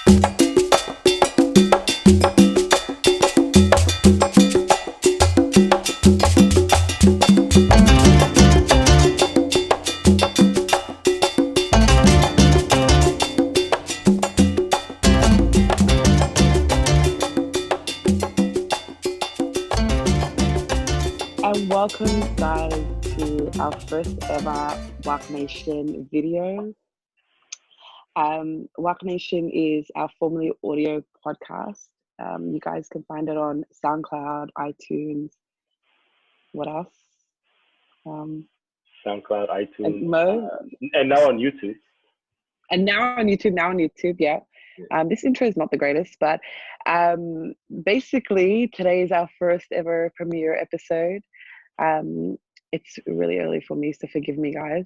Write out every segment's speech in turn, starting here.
And welcome guys to our first ever Waaq Nation video. Waaq Nation is our formerly audio podcast. You guys can find it on SoundCloud, iTunes, what else? SoundCloud, iTunes, Mo, and now on YouTube. and now on YouTube, yeah. This intro is not the greatest, but basically today is our first ever premiere episode. It's really early for me, so forgive me, guys.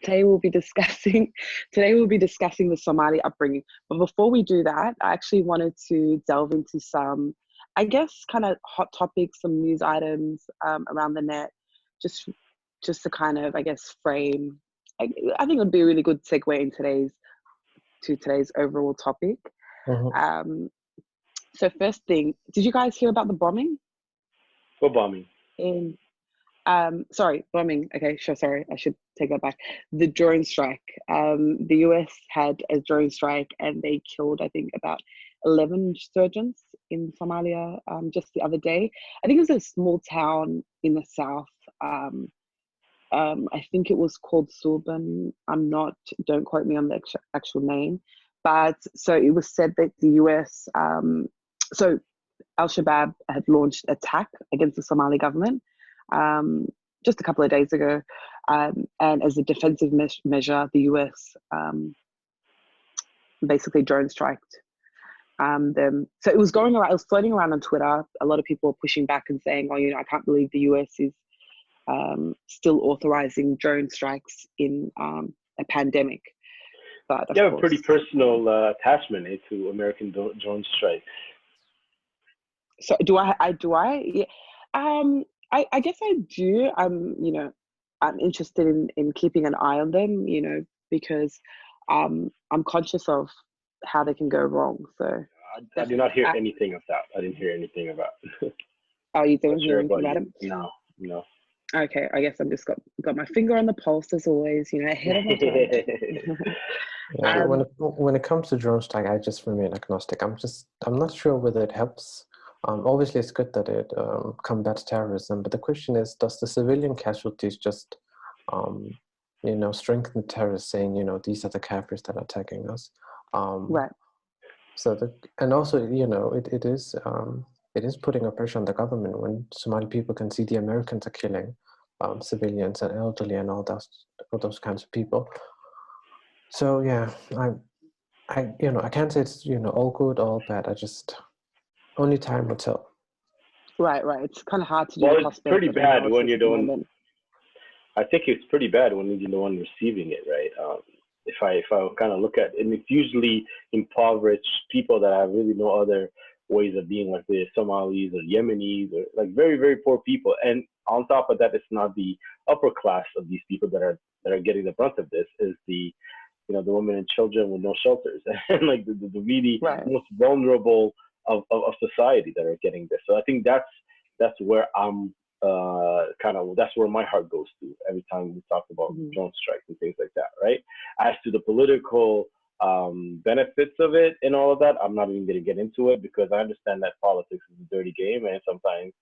Today we'll be discussing the Somali upbringing. But before we do that, I actually wanted to delve into some, I guess, kind of hot topics, some news items around the net, just to kind of, I guess, frame. I think it would be a really good segue in today's overall topic. Mm-hmm. So first thing, did you guys hear about the bombing? What bombing? Bombing. Okay, sure. Sorry, I should take that back. The drone strike. The US had a drone strike, and they killed, I think, about 11 insurgents in Somalia just the other day. I think it was a small town in the south. I think it was called Sulban. Don't quote me on the actual name, but so it was said that the US, so Al-Shabaab had launched an attack against the Somali government just a couple of days ago, and as a defensive measure, the US basically drone striked them. So it was floating around on Twitter. A lot of people were pushing back and saying, "Oh, I can't believe the US is still authorizing drone strikes in a pandemic." But you have a pretty personal attachment to American drone strikes. So do I? Yeah. I guess I do. I'm interested in keeping an eye on them, because I'm conscious of how they can go wrong. So I did not hear anything of that. I didn't hear anything about. Oh, you didn't hear anything about it? No. Okay, I guess I've just got my finger on the pulse as always, ahead of my time. Yeah, when it comes to drone strike, I just remain agnostic. I'm not sure whether it helps. Obviously, it's good that it combats terrorism, but the question is, does the civilian casualties just, strengthen terrorists, saying, these are the Kafirs that are attacking us? Right. So it is putting a pressure on the government when Somali people can see the Americans are killing civilians and elderly and all those kinds of people. So yeah, I can't say it's all good, all bad. Only time will tell. Right. It's kind of hard to do. Well, it's pretty bad when you don't. I think it's pretty bad when you're the one receiving it, right? If I kind of look at it, and it's usually impoverished people that have really no other ways of being, like the Somalis or Yemenis, or like very, very poor people. And on top of that, it's not the upper class of these people that are getting the brunt of this. Is the the women and children with no shelters, and like the really most vulnerable of society that are getting this. So I think that's where I'm that's where my heart goes to every time we talk about drone strikes and things like that, right? As to the political benefits of it and all of that, I'm not even going to get into it, because I understand that politics is a dirty game, and sometimes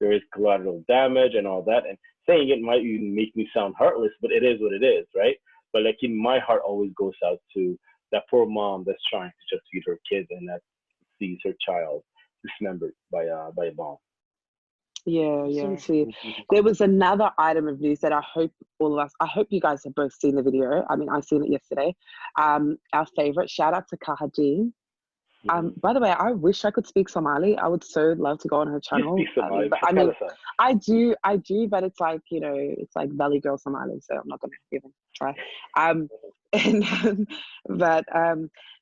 there is collateral damage and all that. And saying it might even make me sound heartless, but it is what it is, right? But like, in my heart always goes out to that poor mom that's trying to just feed her kids, and that sees her child dismembered by a bomb. Yeah. There was another item of news that I hope you guys have both seen the video. I mean, I've seen it yesterday. Our favorite, shout out to Kaaha Dhiin. By the way, I wish I could speak Somali. I would so love to go on her channel. You speak Somali, but I do, but it's like, it's like Valley Girl Somali, so I'm not going to even try.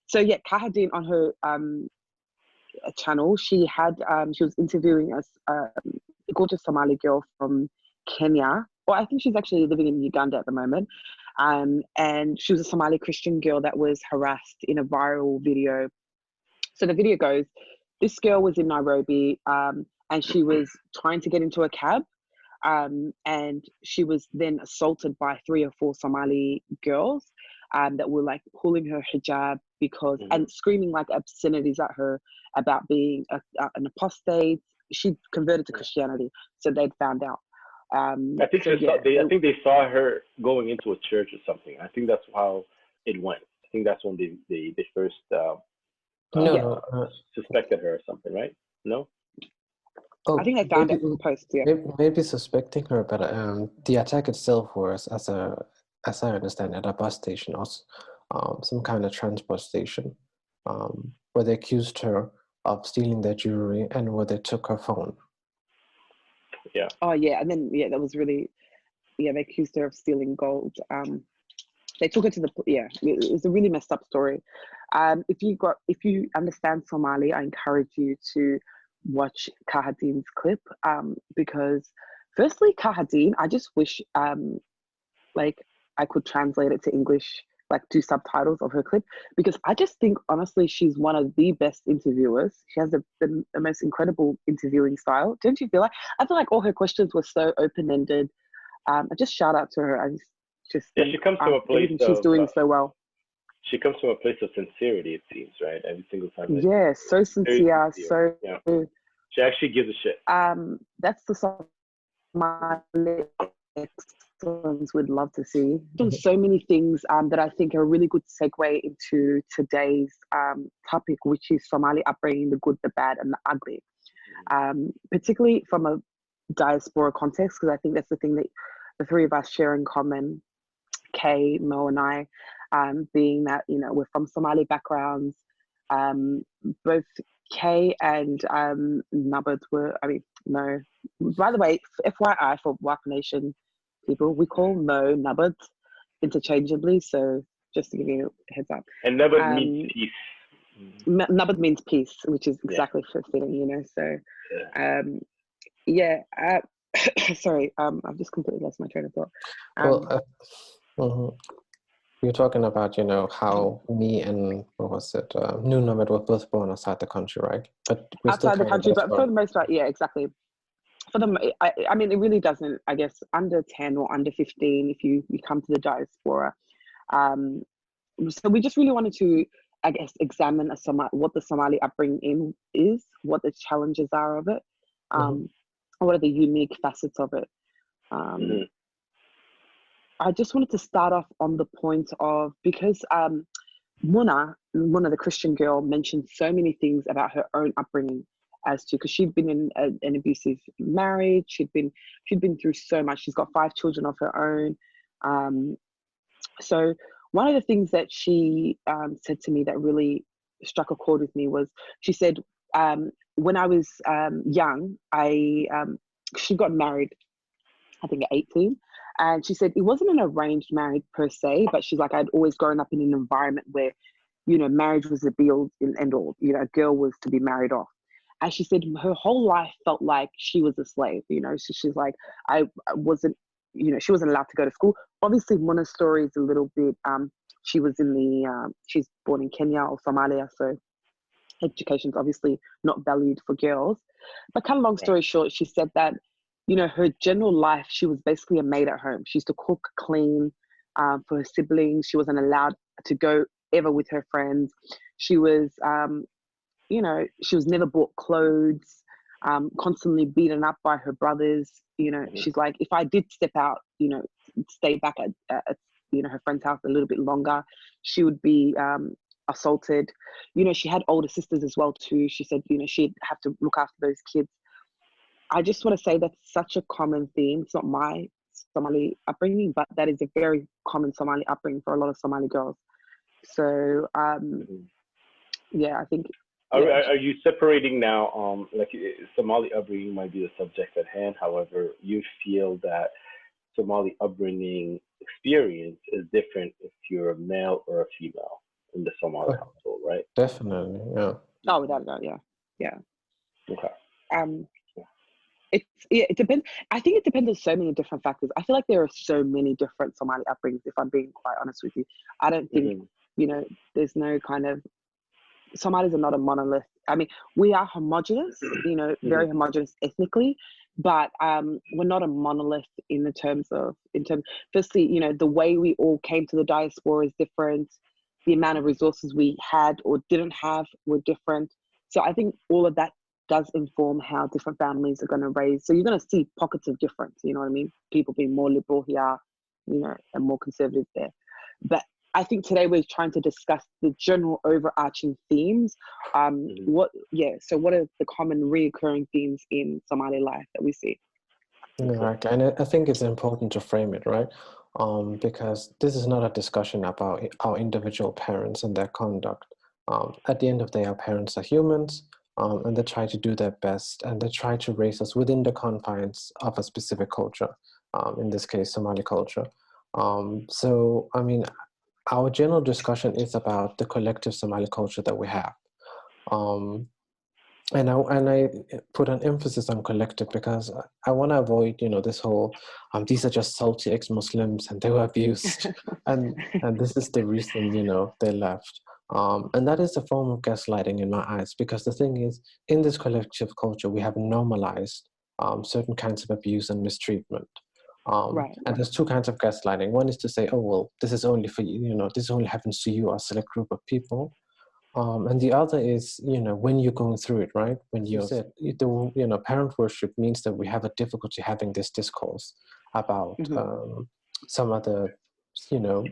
So yeah, Kaaha Dhiin on her channel, she was interviewing a gorgeous Somali girl from Kenya. Well, I think she's actually living in Uganda at the moment. and she was a Somali Christian girl that was harassed in a viral video. So the video goes, this girl was in Nairobi, and she was trying to get into a cab, and she was then assaulted by 3 or 4 Somali girls that were like pulling her hijab because and screaming like obscenities at her about being an apostate. She converted to Christianity, so they'd found out. I think I think they saw her going into a church or something. I think that's how it went. I think that's when they first suspected her or something, right? No. I think they found it post. Yeah. Maybe suspecting her, but the attack itself was, as I understand, at a bus station or some kind of transport station, where they accused her of stealing their jewelry and where they took her phone. Yeah. Oh yeah, and then that was really, they accused her of stealing gold. They took her to it was a really messed up story. If you understand Somali, I encourage you to watch Kaaha Dhiin's clip, because firstly, Kaaha Dhiin, I just wish like I could translate it to English, like do subtitles of her clip, because I just think honestly she's one of the best interviewers. She has the most incredible interviewing style. Don't you feel like? I feel like all her questions were so open-ended. I just shout out to her. I just think, she comes from a place she's doing so well. She comes from a place of sincerity, it seems, right? Every single time. Yeah, so sincere, so. Yeah. She actually gives a shit. That's the Somali excellence we'd love to see. There's so many things that I think are a really good segue into today's topic, which is Somali upbringing, the good, the bad, and the ugly. Particularly from a diaspora context, because I think that's the thing that the 3 of us share in common, Kay, Mo, and I, being that, we're from Somali backgrounds. Both Kay and Nubbard no. By the way, FYI for Waaq Nation people, we call Mo Nubbard interchangeably, so just to give you a heads up. And Nubbard means peace. Nubbard means peace, which is exactly fitting, so sorry, I've just completely lost my train of thought. You're talking about, how me and New Numbers were both born outside the country, right? But outside the country, but for the most part, yeah, exactly. For them, I mean, it really doesn't. I guess under 10 or under 15, if you come to the diaspora. So we just really wanted to, I guess, examine what the Somali upbringing is, what the challenges are of it, what are the unique facets of it. I just wanted to start off on the point of, because Muna, the Christian girl, mentioned so many things about her own upbringing, because she'd been in an abusive marriage. She'd been through so much. She's got 5 children of her own. So one of the things that she said to me that really struck a chord with me was, she said, when I was young, she got married, I think at 18. And she said it wasn't an arranged marriage per se, but she's like, I'd always grown up in an environment where, marriage was the be all and end all. A girl was to be married off. And she said her whole life felt like she was a slave, So she's like, I wasn't, she wasn't allowed to go to school. Obviously, Muna's story is a little bit, she was she's born in Kenya or Somalia, so education's obviously not valued for girls. But kind of long story short, she said that, her general life, she was basically a maid at home. She used to cook, clean for her siblings. She wasn't allowed to go ever with her friends. She was, she was never bought clothes, constantly beaten up by her brothers. She's like, if I did step out, stay back at her friend's house a little bit longer, she would be assaulted. She had older sisters as well too. She said, she'd have to look after those kids. I just want to say that's such a common theme. It's not my Somali upbringing, but that is a very common Somali upbringing for a lot of Somali girls. So, I think. Are you separating now? Like Somali upbringing might be the subject at hand. However, you feel that Somali upbringing experience is different if you're a male or a female in the Somali household, right? Definitely, yeah. Oh, without a doubt, yeah. Okay. it depends. I think it depends on so many different factors. I feel like there are so many different Somali upbringings, if I'm being quite honest with you. I don't think, there's no kind of, Somalis are not a monolith. I mean, we are homogenous, very homogenous ethnically, but we're not a monolith firstly, the way we all came to the diaspora is different. The amount of resources we had or didn't have were different. So I think all of that does inform how different families are going to raise. So you're going to see pockets of difference, you know what I mean? People being more liberal here, and more conservative there. But I think today we're trying to discuss the general overarching themes. So what are the common reoccurring themes in Somali life that we see? Exactly, and I think it's important to frame it, right? Because this is not a discussion about our individual parents and their conduct. At the end of the day, our parents are humans, and they try to do their best, and they try to raise us within the confines of a specific culture, in this case, Somali culture. So, I mean, our general discussion is about the collective Somali culture that we have. And I put an emphasis on collective because I want to avoid, this whole, these are just salty ex-Muslims and they were abused. and this is the reason, they left. And that is a form of gaslighting in my eyes, because the thing is, in this collective culture, we have normalized certain kinds of abuse and mistreatment. And there's two kinds of gaslighting. One is to say, oh, well, this is only for you, this only happens to you or a select group of people. And the other is, when you're going through it, right? When you said, parent worship means that we have a difficulty having this discourse about some other,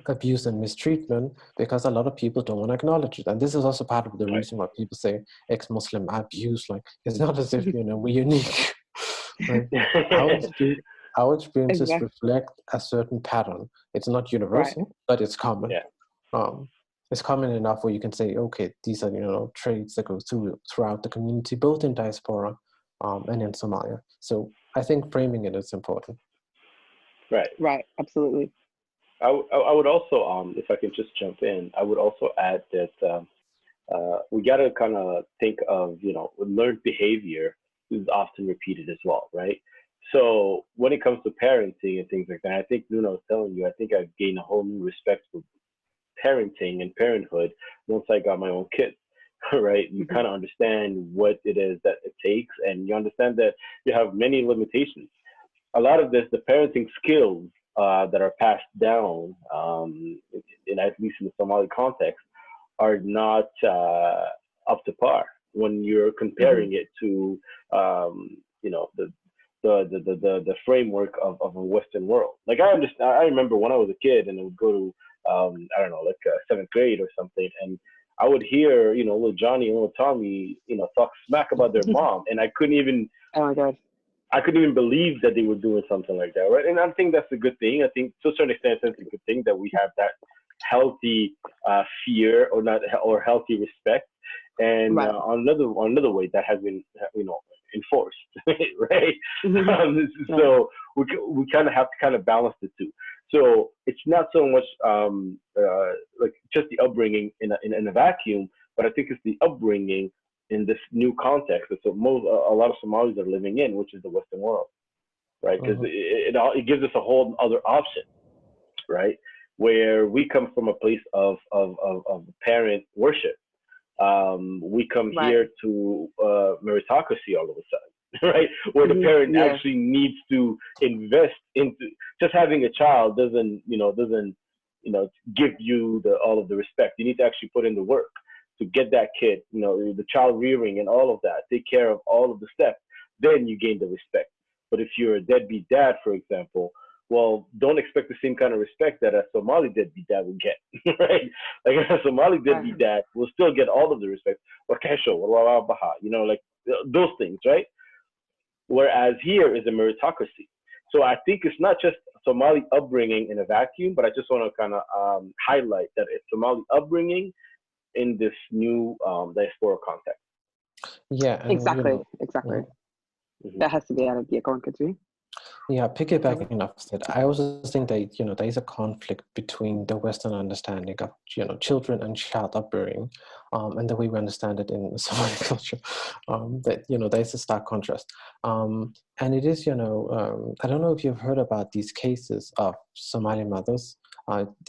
abuse and mistreatment, because a lot of people don't want to acknowledge it. And this is also part of the reason why people say ex-Muslim abuse. Like, it's not as if, we're unique. Right? Our experiences reflect a certain pattern. It's not universal, but it's common. It's common enough where you can say, okay, these are, traits that go throughout the community, both in diaspora and in Somalia. So I think framing it is important. Right, absolutely. I would also, if I can just jump in, I would also add that we got to kind of think of, learned behavior is often repeated as well, right? So when it comes to parenting and things like that, I think Nuno was telling you, I think I've gained a whole new respect for parenting and parenthood once I got my own kids, right? You kind of understand what it is that it takes, and you understand that you have many limitations. A lot of this, the parenting skills that are passed down, at least in the Somali context, are not up to par when you're comparing it to, the framework of a Western world. Like I remember when I was a kid and I would go to I don't know, like seventh grade or something, and I would hear, little Johnny and little Tommy, talk smack about their mom, and I couldn't even. Oh my God. I couldn't even believe that they were doing something like that, right? And I think that's a good thing. I think to a certain extent, it's a good thing that we have that healthy fear or healthy respect. And another way that has been, enforced, right? So we kind of have to kind of balance the two. So it's not so much like just the upbringing in a vacuum, but I think it's the upbringing in this new context that a lot of Somalis are living in, which is the Western world, right? Because it gives us a whole other option, right? Where we come from a place of parent worship. We come here to meritocracy all of a sudden, right? Where the parent actually needs to invest into just having a child doesn't give you all of the respect. You need to actually put in the work to get that kid, the child rearing and all of that, take care of all of the steps, then you gain the respect. But if you're a deadbeat dad, for example, well, don't expect the same kind of respect that a Somali deadbeat dad would get, right? Like a Somali deadbeat dad will still get all of the respect, like those things, right? Whereas here is a meritocracy. So I think it's not just Somali upbringing in a vacuum, but I just want to kind of highlight that it's Somali upbringing in this new diaspora context. Yeah, exactly. That has to be added. Yeah, go on, continue. Yeah, piggybacking off that, I also think that, there is a conflict between the Western understanding of, children and child upbringing, and the way we understand it in Somali culture. That, there is a stark contrast. And it is, I don't know if you've heard about these cases of Somali mothers.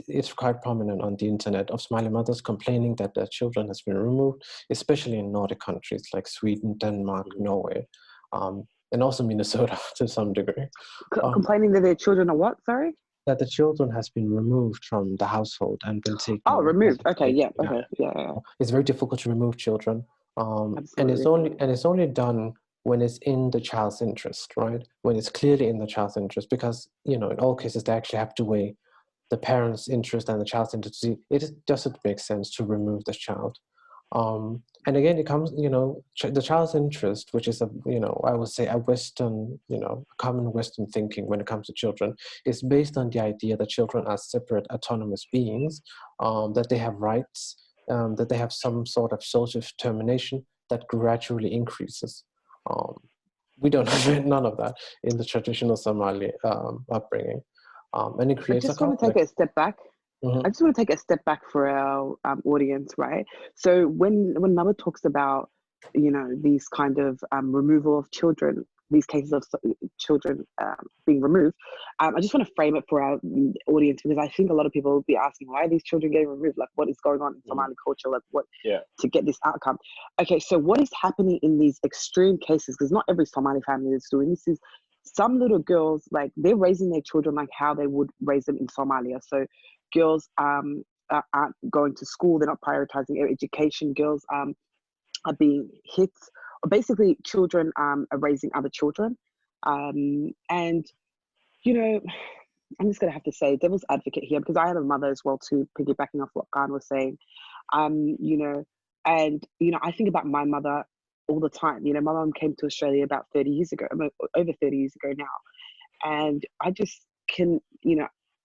It's quite prominent on the internet, of Somali mothers complaining that their children has been removed, especially in Nordic countries like Sweden, Denmark, Norway. And also Minnesota to some degree. Complaining that their children are what? Sorry? That the children has been removed from the household and been taken. Oh, removed. Okay, yeah. Okay, yeah. It's very difficult to remove children, and it's only done when it's in the child's interest, right? When it's clearly in the child's interest, because in all cases they actually have to weigh the parents' interest and the child's interest. It doesn't make sense to remove the child. And again, it comes, the child's interest, which is I would say a Western, common Western thinking when it comes to children, is based on the idea that children are separate, autonomous beings, that they have rights, that they have some sort of social determination that gradually increases. We don't have none of that in the traditional Somali upbringing, and it creates I just want to take a step back. I just want to take a step back for our audience, right? So when Mother talks about, these kind of removal of children, these cases of children being removed, I just want to frame it for our audience, because I think a lot of people will be asking, why are these children getting removed? Like, what is going on in Somali culture? Like, what to get this outcome? Okay, so what is happening in these extreme cases? Because not every Somali family is doing this. Is some little girls, like, they're raising their children like how they would raise them in Somalia. So girls aren't going to school, they're not prioritizing their education, girls are being hit, or basically children are raising other children. And, I'm just going to have to say devil's advocate here, because I have a mother as well too, piggybacking off what Khan was saying. I think about my mother all the time. My mom came to Australia about 30 years ago, over 30 years ago now. And I just can,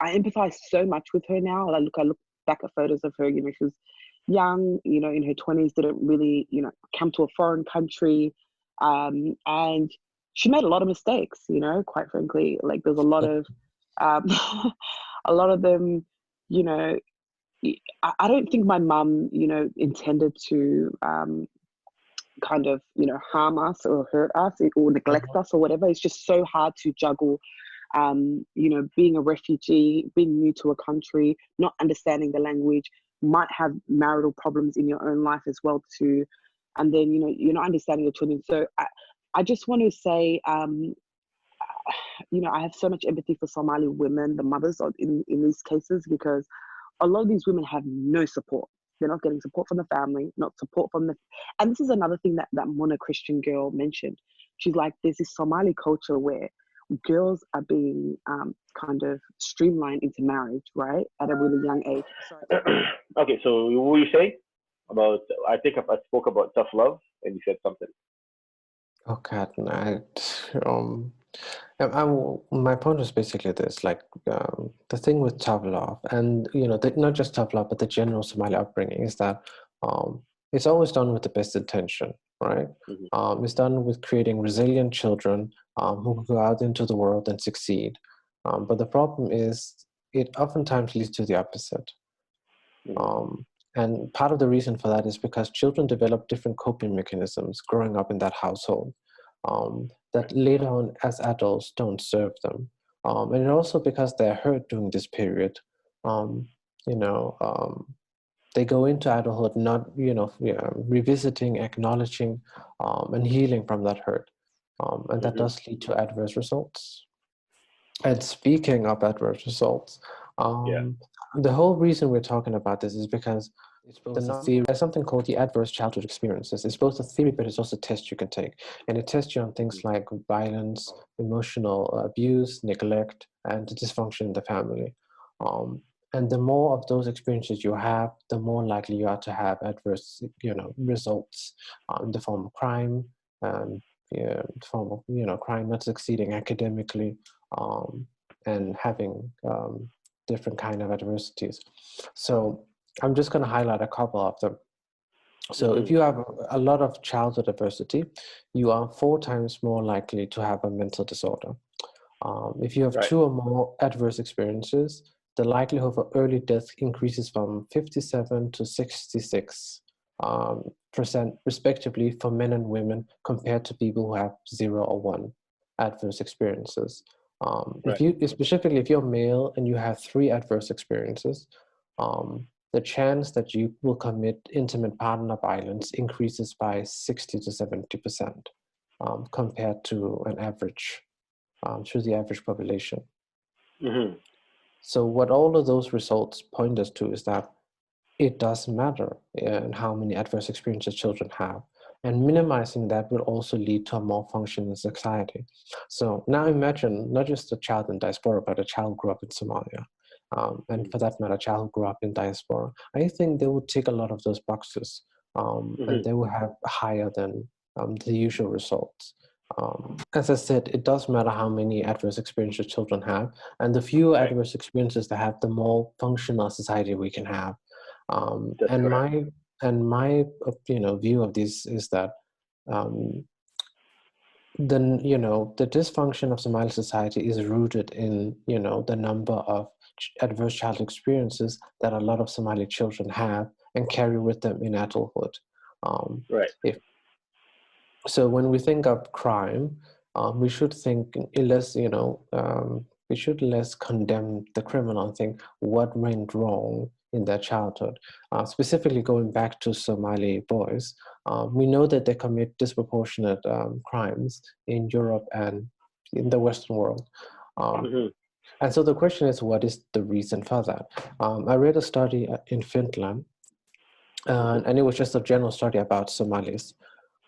I empathize so much with her now. I look back at photos of her, she was young, in her 20s, didn't really, come to a foreign country. And she made a lot of mistakes, quite frankly. Like, there's a lot of, a lot of them, I don't think my mum, intended to kind of, harm us or hurt us or neglect us or whatever. It's just so hard to juggle, being a refugee, being new to a country, not understanding the language, might have marital problems in your own life as well too. And then, you're not understanding your children. So I just want to say, I have so much empathy for Somali women, the mothers in these cases, because a lot of these women have no support. They're not getting support from the family, not support from and this is another thing that Mona Christian girl mentioned. She's like, there's this Somali culture where girls are being kind of streamlined into marriage, right, at a really young age. Okay, so what were you saying about? I think I spoke about tough love, and you said something. Oh God, my point was basically this: like, the thing with tough love, and not just tough love, but the general Somali upbringing, is that it's always done with the best intention, right? It's done with creating resilient children who go out into the world and succeed. But the problem is, it oftentimes leads to the opposite. And part of the reason for that is because children develop different coping mechanisms growing up in that household that later on as adults don't serve them. And also because they're hurt during this period, they go into adulthood not, revisiting, acknowledging, and healing from that hurt. And that does lead to adverse results. And speaking of adverse results, the whole reason we're talking about this is because it's both a theory. There's something called the adverse childhood experiences. It's both a theory, but it's also a test you can take. And it tests you on things like violence, emotional abuse, neglect, and dysfunction in the family. And the more of those experiences you have, the more likely you are to have adverse, results in the form of crime, the form of, crime, not succeeding academically, and having different kind of adversities. So I'm just going to highlight a couple of them. So if you have a lot of childhood adversity, you are 4 times more likely to have a mental disorder. If you have Right. 2 or more adverse experiences, the likelihood of early death increases from 57 to 66 percent respectively for men and women compared to people who have 0 or 1 adverse experiences. If Right. you, specifically if you're male and you have 3 adverse experiences, the chance that you will commit intimate partner violence increases by 60 to 70% compared to an average, to the average population. Mm-hmm. So what all of those results point us to is that it does matter in how many adverse experiences children have. And minimizing that will also lead to a more functioning society. So now imagine not just a child in diaspora, but a child who grew up in Somalia. And for that matter, a child who grew up in diaspora. I think they would tick a lot of those boxes, and they will have higher than the usual results. As I said, it does matter how many adverse experiences children have, and the fewer Right. adverse experiences they have, the more functional society we can have. That's And correct. my view of this is that then the dysfunction of Somali society is rooted in the number of adverse child experiences that a lot of Somali children have and carry with them in adulthood. Right. If So when we think of crime, we should think less, we should less condemn the criminal and think what went wrong in their childhood. Specifically going back to Somali boys, we know that they commit disproportionate crimes in Europe and in the Western world. Mm-hmm. And so the question is, what is the reason for that? I read a study in Finland, and it was just a general study about Somalis.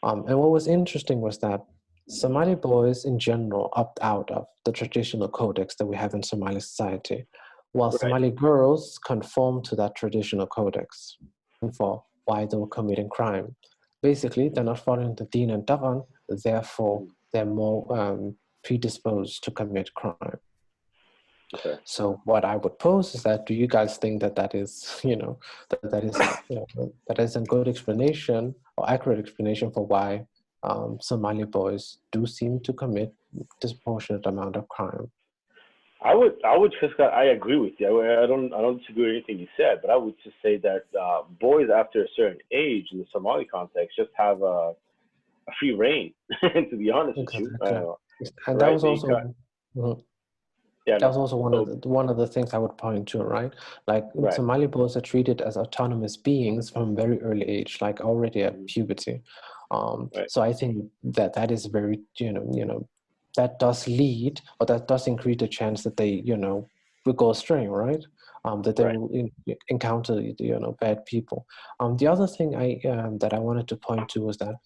And what was interesting was that Somali boys in general opt out of the traditional codex that we have in Somali society, while Right. Somali girls conform to that traditional codex for why they were committing crime. Basically, they're not following the Deen and Dawan, therefore they're more predisposed to commit crime. Okay. So what I would pose is that, do you guys think that that is, that is a good explanation or accurate explanation for why Somali boys do seem to commit disproportionate amount of crime? I would just, I agree with you. I don't disagree with anything you said, but I would just say that boys after a certain age in the Somali context just have a free reign. To be honest with you, Exactly. And that right? was also, mhm. Yeah, That no. was also So one of the things I would point to, right? Like right. Somali boys are treated as autonomous beings from very early age, like already at Mhm. puberty. Right. So I think that that is very, that does lead, or that does increase the chance that they, will go astray, right? That they Right. will encounter, bad people. The other thing that I wanted to point to was that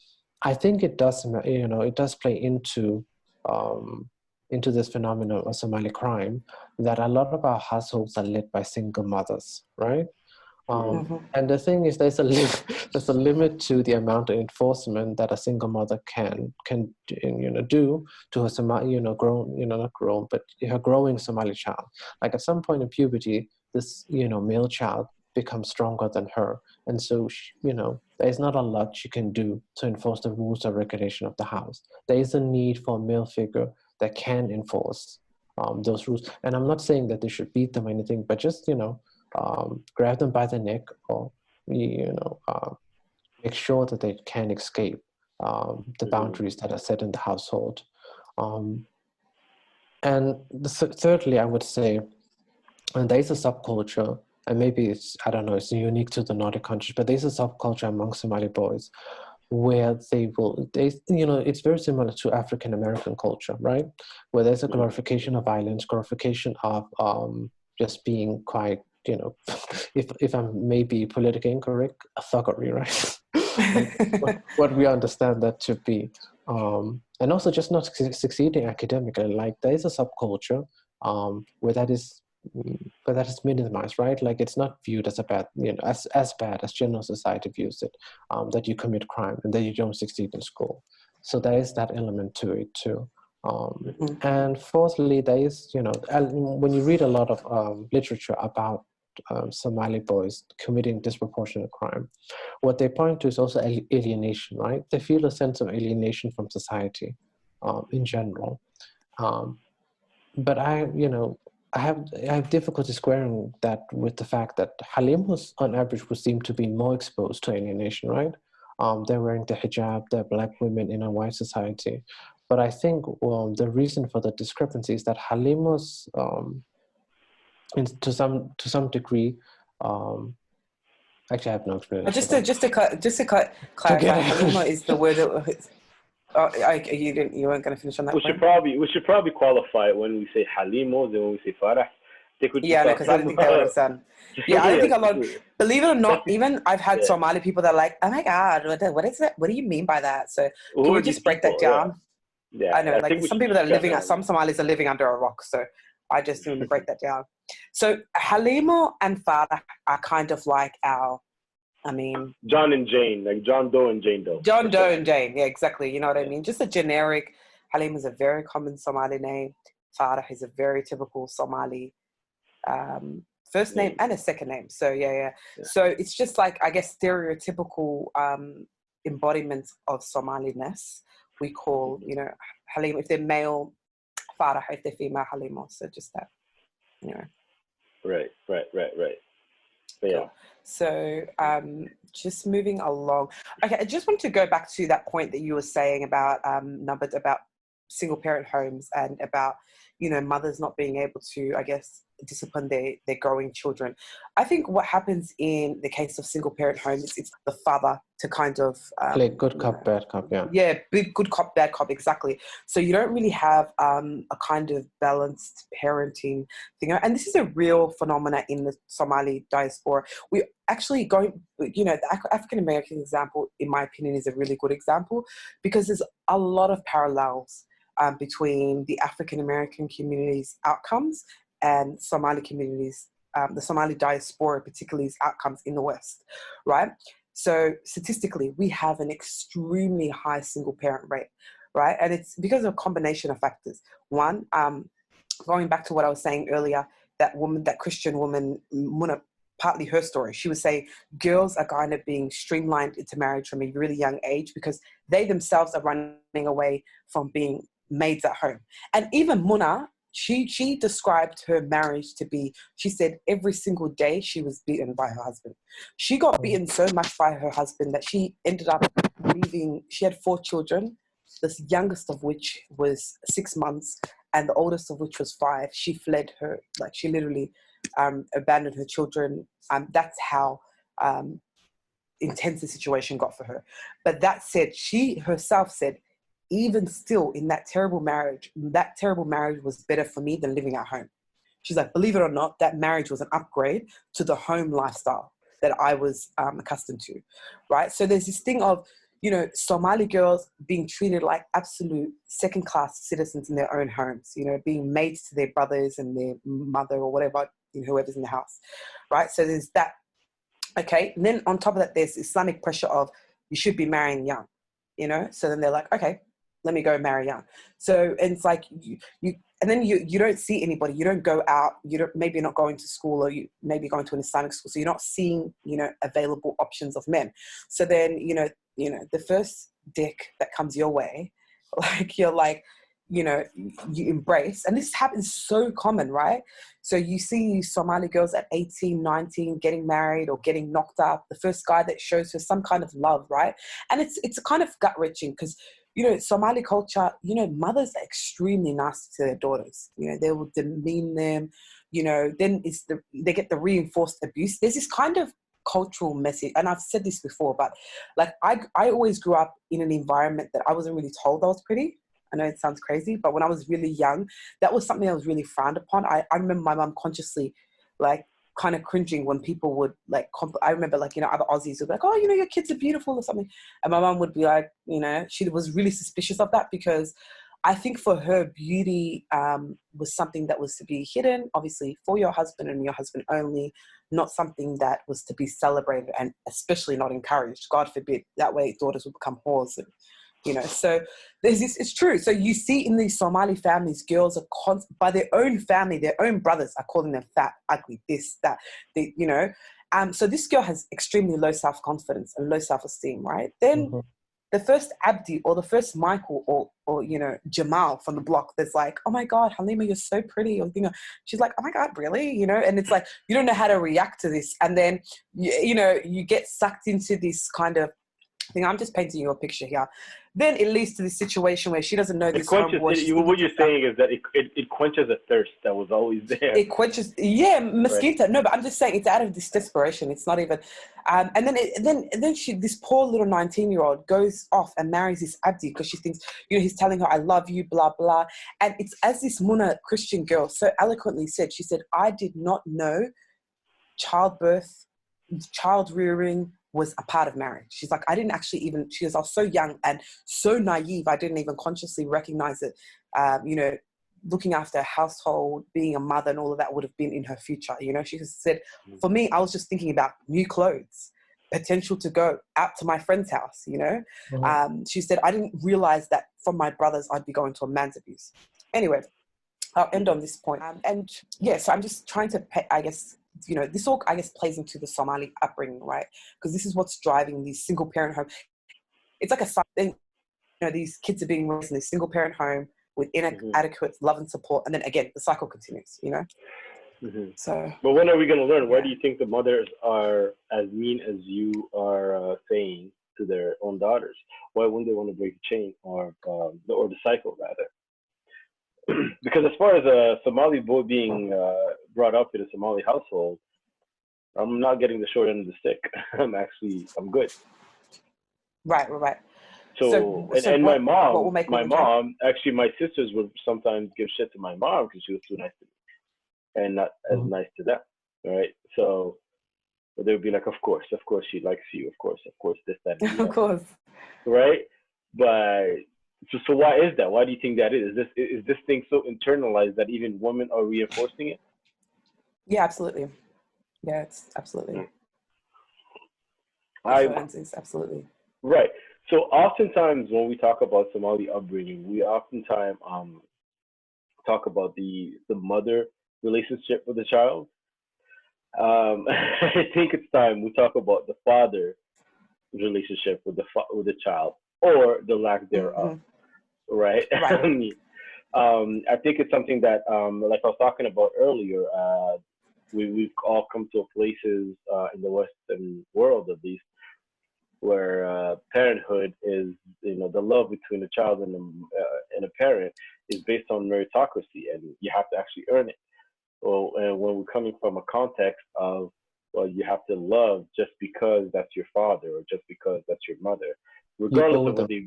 I think it does, it does play into this phenomenon of Somali crime, that a lot of our households are led by single mothers, right? Mhm. And the thing is, there's a there's a limit to the amount of enforcement that a single mother can do to her Somali, grown, not grown, but her growing Somali child. Like at some point in puberty, this male child becomes stronger than her, and so there's not a lot she can do to enforce the rules or regulation of the house. There is a need for a male figure that can enforce those rules. And I'm not saying that they should beat them or anything, but just grab them by the neck, or make sure that they can escape the Mhm. boundaries that are set in the household. And thirdly, I would say, and there is a subculture, and maybe it's, I don't know, it's unique to the Nordic countries, but there's a subculture among Somali boys where it's very similar to African American culture, right? Where there's a Mhm. glorification of violence, glorification of just being quite, if I'm maybe politically incorrect, a thuggery, right? Like what we understand that to be. And also just not succeeding academically. Like there is a subculture where that is minimized, right? Like it's not viewed as a bad, as bad as general society views it, that you commit crime and that you don't succeed in school. So there is that element to it too. And fourthly, there is, when you read a lot of literature about Somali boys committing disproportionate crime, what they point to is also alienation, right? They feel a sense of alienation from society in general. Um, but I have difficulty squaring that with the fact that Halimos, on average, would seem to be more exposed to alienation, right? They're wearing the hijab, they're Black women in a white society. But I think the reason for the discrepancy is that Halimos, to some degree, actually I have no explanation. Just to clarify, Halima is the word that. You weren't going to finish on that. We should probably qualify it when we say Halimos and when we say Farah. Because I didn't think they would understand. Yeah, I don't think a lot. Believe it or not, even I've had Somali people that are like, "Oh my God, what is it? What do you mean by that?" So can we just break that down? Yeah, I know. Like some people that are living, some Somalis are living under a rock. So I just want to break that down. So Halima and Farah are kind of like John and Jane, like John Doe and Jane Doe. John Doe and Jane, yeah, exactly. You know what I mean? Just a generic. Halim is a very common Somali name. Farah is a very typical Somali first name and a second name. So yeah. So it's just like, I guess, stereotypical embodiments of Somaliness. We call, Halim, if they're male, Farah, if they're female, Halim. So just that, Right. But yeah. Cool. So just moving along. Okay, I just want to go back to that point that you were saying about about single parent homes and about, mothers not being able to, I guess, discipline their growing children. I think what happens in the case of single parent homes, it's the father to kind of play good cop, bad cop, yeah. Yeah, good cop, bad cop, exactly. So you don't really have a kind of balanced parenting thing. And this is a real phenomena in the Somali diaspora. We actually the African American example, in my opinion, is a really good example because there's a lot of parallels between the African American community's outcomes and Somali communities, the Somali diaspora, particularly outcomes in the West, right? So statistically, we have an extremely high single parent rate, right? And it's because of a combination of factors. One, going back to what I was saying earlier, that Christian woman, Muna, partly her story, she would say girls are kind of being streamlined into marriage from a really young age because they themselves are running away from being maids at home. And even Muna, she described her marriage to be, she said every single day she was beaten by her husband. She got beaten so much by her husband that she ended up leaving. She had 4 children, the youngest of which was 6 months and the oldest of which was 5. She fled her, like she literally abandoned her children. That's how intense the situation got for her. But that said, she herself said, even still in that terrible marriage was better for me than living at home. She's like, believe it or not, that marriage was an upgrade to the home lifestyle that I was accustomed to, right? So there's this thing of, Somali girls being treated like absolute second-class citizens in their own homes, being maids to their brothers and their mother or whatever, whoever's in the house, right? So there's that. Okay, and then on top of that, there's Islamic pressure of you should be marrying young, So then they're like, okay, let me go marry young. So and it's like and then you don't see anybody. You don't go out. Maybe not going to school, or you maybe going to an Islamic school. So you're not seeing available options of men. So then the first dick that comes your way, like you're like you embrace, and this happens so common, right? So you see Somali girls at 18, 19 getting married or getting knocked up. The first guy that shows her some kind of love, right? And it's a kind of gut-wrenching because Somali culture, mothers are extremely nasty to their daughters. They will demean them, then they get the reinforced abuse. There's this kind of cultural message, and I've said this before, but like I always grew up in an environment that I wasn't really told I was pretty. I know it sounds crazy, but when I was really young, that was something that was really frowned upon. I remember my mum consciously like kind of cringing when people would like, I remember like, other Aussies would be like, oh, your kids are beautiful or something. And my mum would be like, she was really suspicious of that because I think for her beauty was something that was to be hidden, obviously for your husband and your husband only, not something that was to be celebrated and especially not encouraged. God forbid, that way daughters would become whores and, so there's this, it's true. So you see in these Somali families, girls are by their own family, their own brothers are calling them fat, ugly, this, that, so this girl has extremely low self-confidence and low self-esteem, right? Then the first Abdi or the first Michael or you know, Jamal from the block that's like, oh my God, Halima, you're so pretty, or you know, she's like, oh my God, really, you know, and it's like you don't know how to react to this, and then you know, you get sucked into this kind of thing. I'm just painting you a picture here. Then it leads to this situation where she doesn't know this homeboy. What you're saying is that it quenches a thirst that was always there. It quenches, yeah, mosquito. Right. No, but I'm just saying it's out of this desperation. It's not even, and then she, this poor little 19-year-old, goes off and marries this Abdi because she thinks, you know, he's telling her, I love you, blah blah. And it's as this Muna Christian girl so eloquently said. She said, I did not know childbirth, child rearing was a part of marriage. She's like, I didn't actually even, she goes, I was so young and so naive, I didn't even consciously recognize it. You know, looking after a household, being a mother and all of that would have been in her future. You know, she said, for me, I was just thinking about new clothes, potential to go out to my friend's house, you know. Mm-hmm. She said, I didn't realize that from my brothers, I'd be going to a man's abuse. Anyway, I'll end on this point. And yeah, so I'm just trying to, I guess, you know, this all, I guess, plays into the Somali upbringing, right? Because this is what's driving these single parent home. It's like a thing, you know, these kids are being raised in this single parent home with inadequate love and support. And then again, the cycle continues, you know? Mm-hmm. So, but when are we going to learn? Why do you think the mothers are as mean as you are saying to their own daughters? Why wouldn't they want to break the chain or the cycle, rather? Because as far as a Somali boy being brought up in a Somali household, I'm not getting the short end of the stick. I'm good. Right. So my mom, actually, my sisters would sometimes give shit to my mom because she was too nice to me and not as nice to them, right? So they would be like, of course, she likes you, of course, this, that, and of course, right? But so why is that? Why do you think that is? Is this thing so internalized that even women are reinforcing it? Yeah, absolutely. Yeah, it's absolutely. Absolutely. Right. So oftentimes when we talk about Somali upbringing, we oftentimes talk about the mother relationship with the child. I think it's time we talk about the father relationship with the child, or the lack thereof. Right. I think it's something that, like I was talking about earlier, we've all come to places in the Western world, at least, where parenthood is, you know, the love between a child and a parent is based on meritocracy, and you have to actually earn it. Well, and when we're coming from a context of, well, you have to love just because that's your father or just because that's your mother, regardless of what they.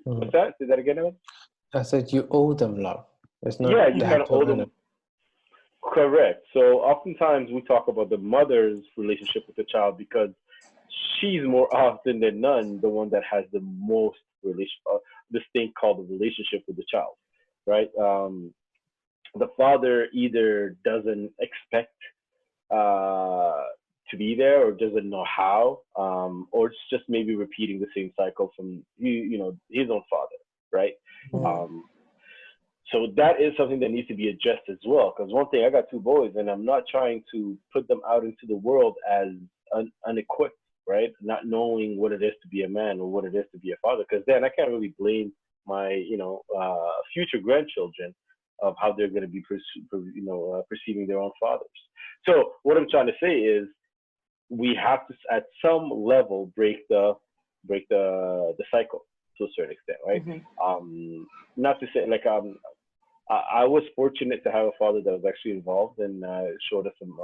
What's that? Say that again, Evan? I said you owe them love. It's not. Yeah, you kind of owe them. Correct. So oftentimes we talk about the mother's relationship with the child because she's more often than none the one that has the most this thing called the relationship with the child, right? The father either doesn't expect to be there or doesn't know how, or it's just maybe repeating the same cycle from you know, his own father, right? So that is something that needs to be addressed as well. Because one thing, I got two boys, and I'm not trying to put them out into the world as unequipped, right? Not knowing what it is to be a man or what it is to be a father. Because then I can't really blame my, you know, future grandchildren of how they're going to be, perceiving their own fathers. So what I'm trying to say is, we have to, at some level, break the cycle to a certain extent, right? Not to say like I was fortunate to have a father that was actually involved and showed us some,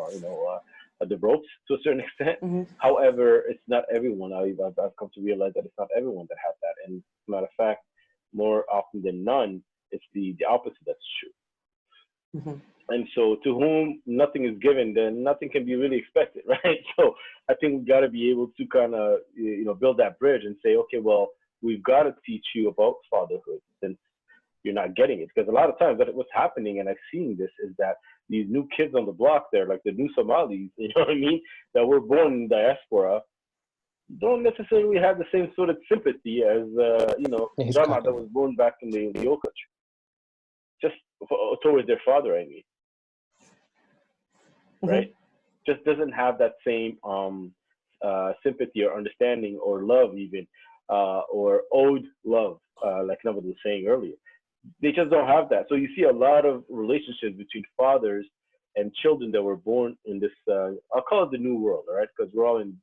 the ropes to a certain extent. However, it's not everyone. I've come to realize that it's not everyone that has that. And as a matter of fact, more often than none, it's the opposite that's true. And so to whom nothing is given, then nothing can be really expected, right? So I think we've got to be able to kind of, build that bridge and say, okay, well, we've got to teach you about fatherhood since you're not getting it. Because a lot of times what's happening, and I've seen this, is that these new kids on the block there, like the new Somalis, you know what I mean, that were born in diaspora, don't necessarily have the same sort of sympathy as, Jama that was born back in the old country. Just towards their father, I mean. Right? Just doesn't have that same sympathy or understanding or love even or owed love, like Neville was saying earlier. They just don't have that. So you see a lot of relationships between fathers and children that were born in this, I'll call it the new world, all right? Because we're all in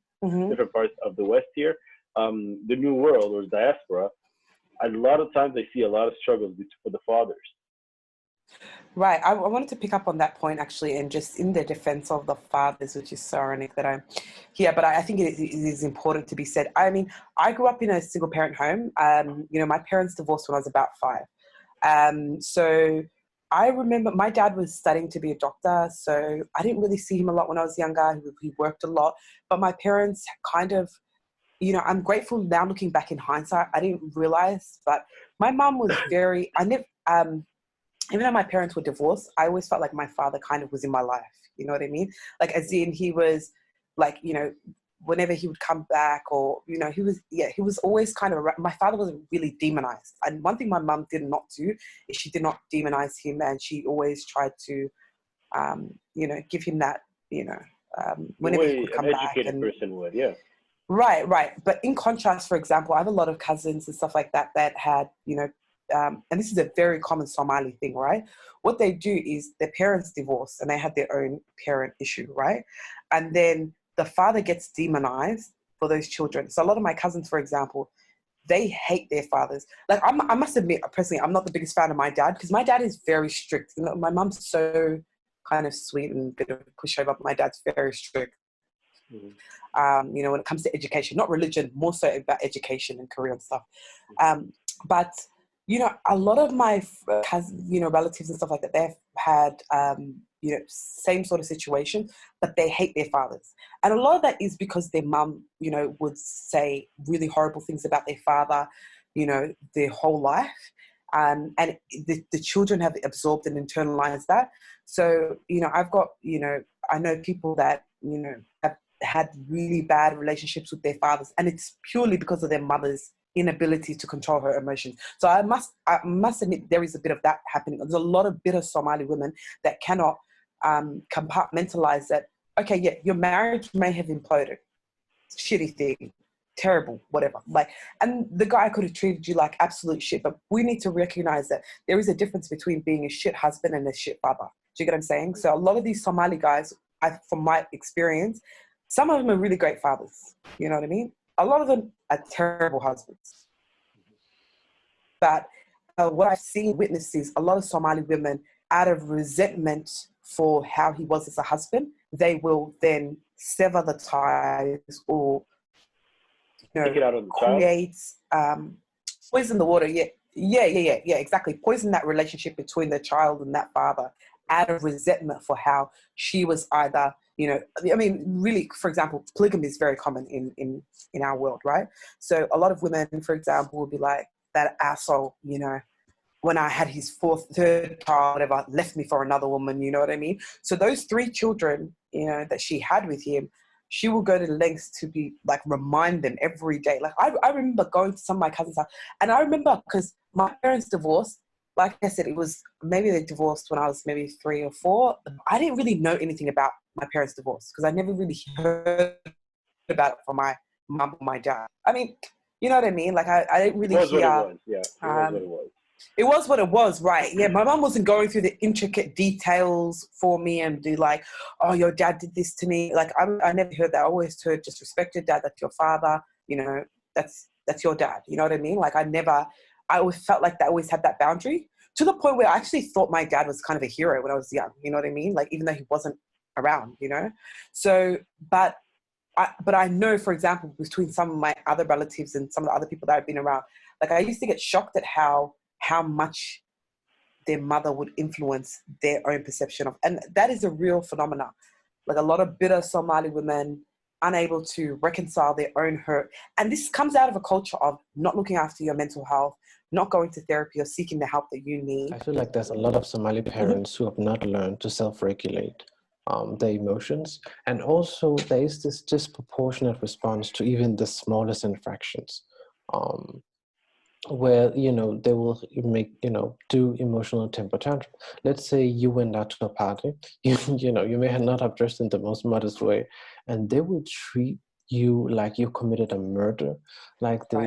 different parts of the West here. The new world or diaspora, a lot of times I see a lot of struggles for the fathers. Right. I wanted to pick up on that point actually, and just in the defense of the fathers, which is so ironic that I'm here, but I think it is important to be said. I mean, I grew up in a single parent home. You know, my parents divorced when I was about 5. So I remember my dad was studying to be a doctor, so I didn't really see him a lot when I was younger. He worked a lot, but my parents kind of, you know, I'm grateful now looking back in hindsight. I didn't realize, but my mum was very, I never, even though my parents were divorced, I always felt like my father kind of was in my life. You know what I mean? Like, as in he was like, you know, whenever he would come back or, you know, he was always kind of, my father wasn't really demonized. And one thing my mum did not do is she did not demonize him. And she always tried to, you know, give him that, you know, whenever he could come back. An educated person would, yeah. Right. But in contrast, for example, I have a lot of cousins and stuff like that that had, you know, and this is a very common Somali thing, right? What they do is their parents divorce and they had their own parent issue, right? And then the father gets demonized for those children. So a lot of my cousins, for example, they hate their fathers. Like I must admit, personally, I'm not the biggest fan of my dad because my dad is very strict. You know, my mom's so kind of sweet and a bit of a pushover, but my dad's very strict. You know, when it comes to education, not religion, more so about education and career and stuff. But you know, a lot of my you know, relatives and stuff like that, they've had you know, same sort of situation, but they hate their fathers, and a lot of that is because their mum, you know, would say really horrible things about their father, you know, their whole life. And the children have absorbed and internalized that. So, you know, I've got, you know, I know people that, you know, have had really bad relationships with their fathers, and it's purely because of their mother's inability to control her emotions. So I must admit there is a bit of that happening. There's a lot of bitter Somali women that cannot compartmentalize that, okay, yeah, your marriage may have imploded. Shitty thing. Terrible, whatever. Like, and the guy could have treated you like absolute shit, but we need to recognize that there is a difference between being a shit husband and a shit father. Do you get what I'm saying? So a lot of these Somali guys, from my experience, some of them are really great fathers. You know what I mean? A lot of them are terrible husbands. But what I've seen, witnessed is a lot of Somali women, out of resentment for how he was as a husband, they will then sever the ties or, you know, take it out on the create, poison the water. Yeah, exactly. Poison that relationship between the child and that father out of resentment for how she was either, you know, I mean, really, for example, polygamy is very common in our world, right? So a lot of women, for example, will be like, that asshole, you know, when I had his third child, whatever, left me for another woman, you know what I mean? So those 3 children, you know, that she had with him, she will go to lengths to be like, remind them every day. Like I remember going to some of my cousins' house, and I remember because my parents divorced, like I said, it was maybe they divorced when I was maybe 3 or 4. I didn't really know anything about my parents' divorce because I never really heard about it from my mum or my dad. I mean, you know what I mean? Like I didn't really hear. What it was. Yeah, it was what it was. It was what it was, right? Yeah, my mum wasn't going through the intricate details for me and be like, oh, your dad did this to me. Like I never heard that. I always heard, just respect your dad. That's your father. You know, that's your dad. You know what I mean? Like I always felt like they always had that boundary, to the point where I actually thought my dad was kind of a hero when I was young. You know what I mean? Like, even though he wasn't around, you know? So, but I know, for example, between some of my other relatives and some of the other people that I've been around, like I used to get shocked at how much their mother would influence their own perception of, and that is a real phenomenon. Like a lot of bitter Somali women unable to reconcile their own hurt. And this comes out of a culture of not looking after your mental health, not going to therapy or seeking the help that you need. I feel like there's a lot of Somali parents who have not learned to self-regulate their emotions. And also there is this disproportionate response to even the smallest infractions. Where, you know, they will make, you know, do emotional temper tantrum. Let's say you went out to a party, you know, you may not have dressed in the most modest way, and they will treat you committed a murder, like the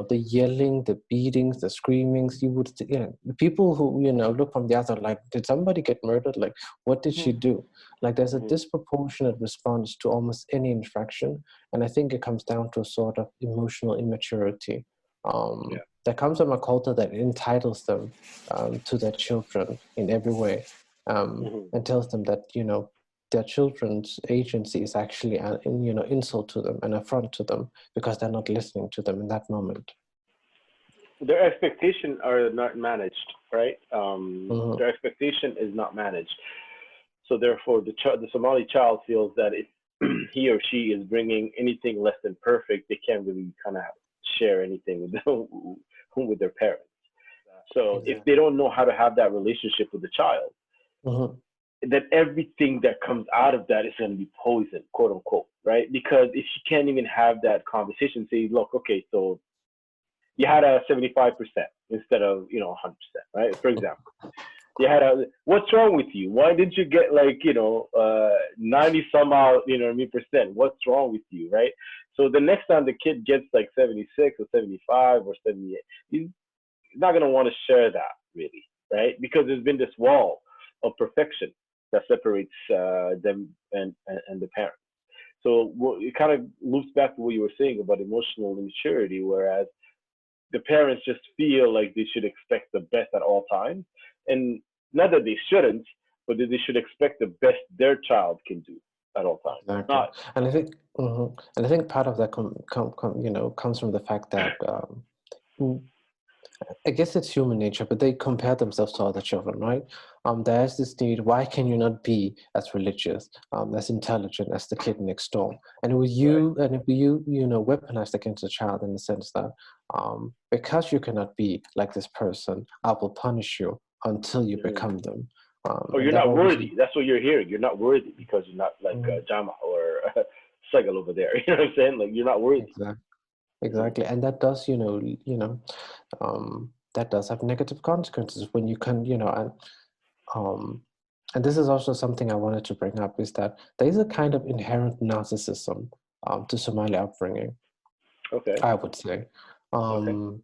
the yelling, the beatings, the screamings. You would the people who look from the outside, like, did somebody get murdered? Like, what did she do? Like, there's a disproportionate response to almost any infraction, and I think it comes down to a sort of emotional immaturity that comes from a culture that entitles them to their children in every way, and tells them that their children's agency is actually an insult to them, an affront to them, because they're not listening to them in that moment. Their expectations are not managed, right? Their expectation is not managed. So therefore, the Somali child feels that if he or she is bringing anything less than perfect, they can't really kind of share anything with their parents. So if they don't know how to have that relationship with the child, then everything that comes out of that is going to be poison, quote unquote, right? Because if you can't even have that conversation, say, look, okay, so you had a 75% instead of 100%, right? For example, you had what's wrong with you? Why did you get 90 somehow percent? What's wrong with you, right? So the next time the kid gets like 76 or 75 or 78, he's not going to want to share that really, right? Because there's been this wall of perfection that separates them and the parents. So it kind of loops back to what you were saying about emotional immaturity, whereas the parents just feel like they should expect the best at all times, and not that they shouldn't, but that they should expect the best their child can do at all times. Exactly. And I think part of that comes from the fact that I guess it's human nature, but they compare themselves to other children, right? There's this need, why can you not be as religious, as intelligent as the kid next door? And if you weaponize against a child in the sense that because you cannot be like this person, I will punish you until you become them. Or you're not worthy. That's what you're hearing. You're not worthy because you're not like Jama or Sagal over there. You know what I'm saying? Like, you're not worthy. Exactly, and that does, that does have negative consequences when you can, and this is also something I wanted to bring up, is that there is a kind of inherent narcissism to Somali upbringing. Okay. I would say, and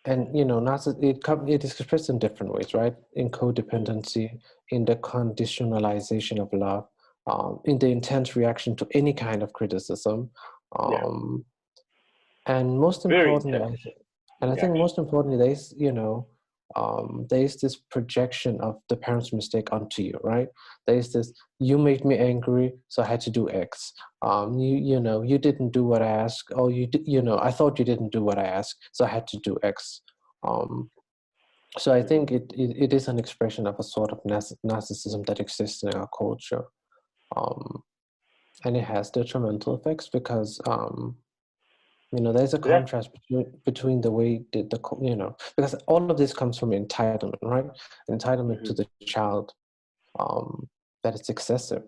it is expressed in different ways, right? In codependency, in the conditionalization of love, in the intense reaction to any kind of criticism. And most importantly, I think most importantly, there's this projection of the parent's mistake onto you, right? There's this, you made me angry, so I had to do X. You didn't do what I asked. Oh, I thought you didn't do what I asked, so I had to do X. So I think it is an expression of a sort of narcissism that exists in our culture. And it has detrimental effects because there's a contrast between the way because all of this comes from entitlement, right? Entitlement to the child, that it's excessive.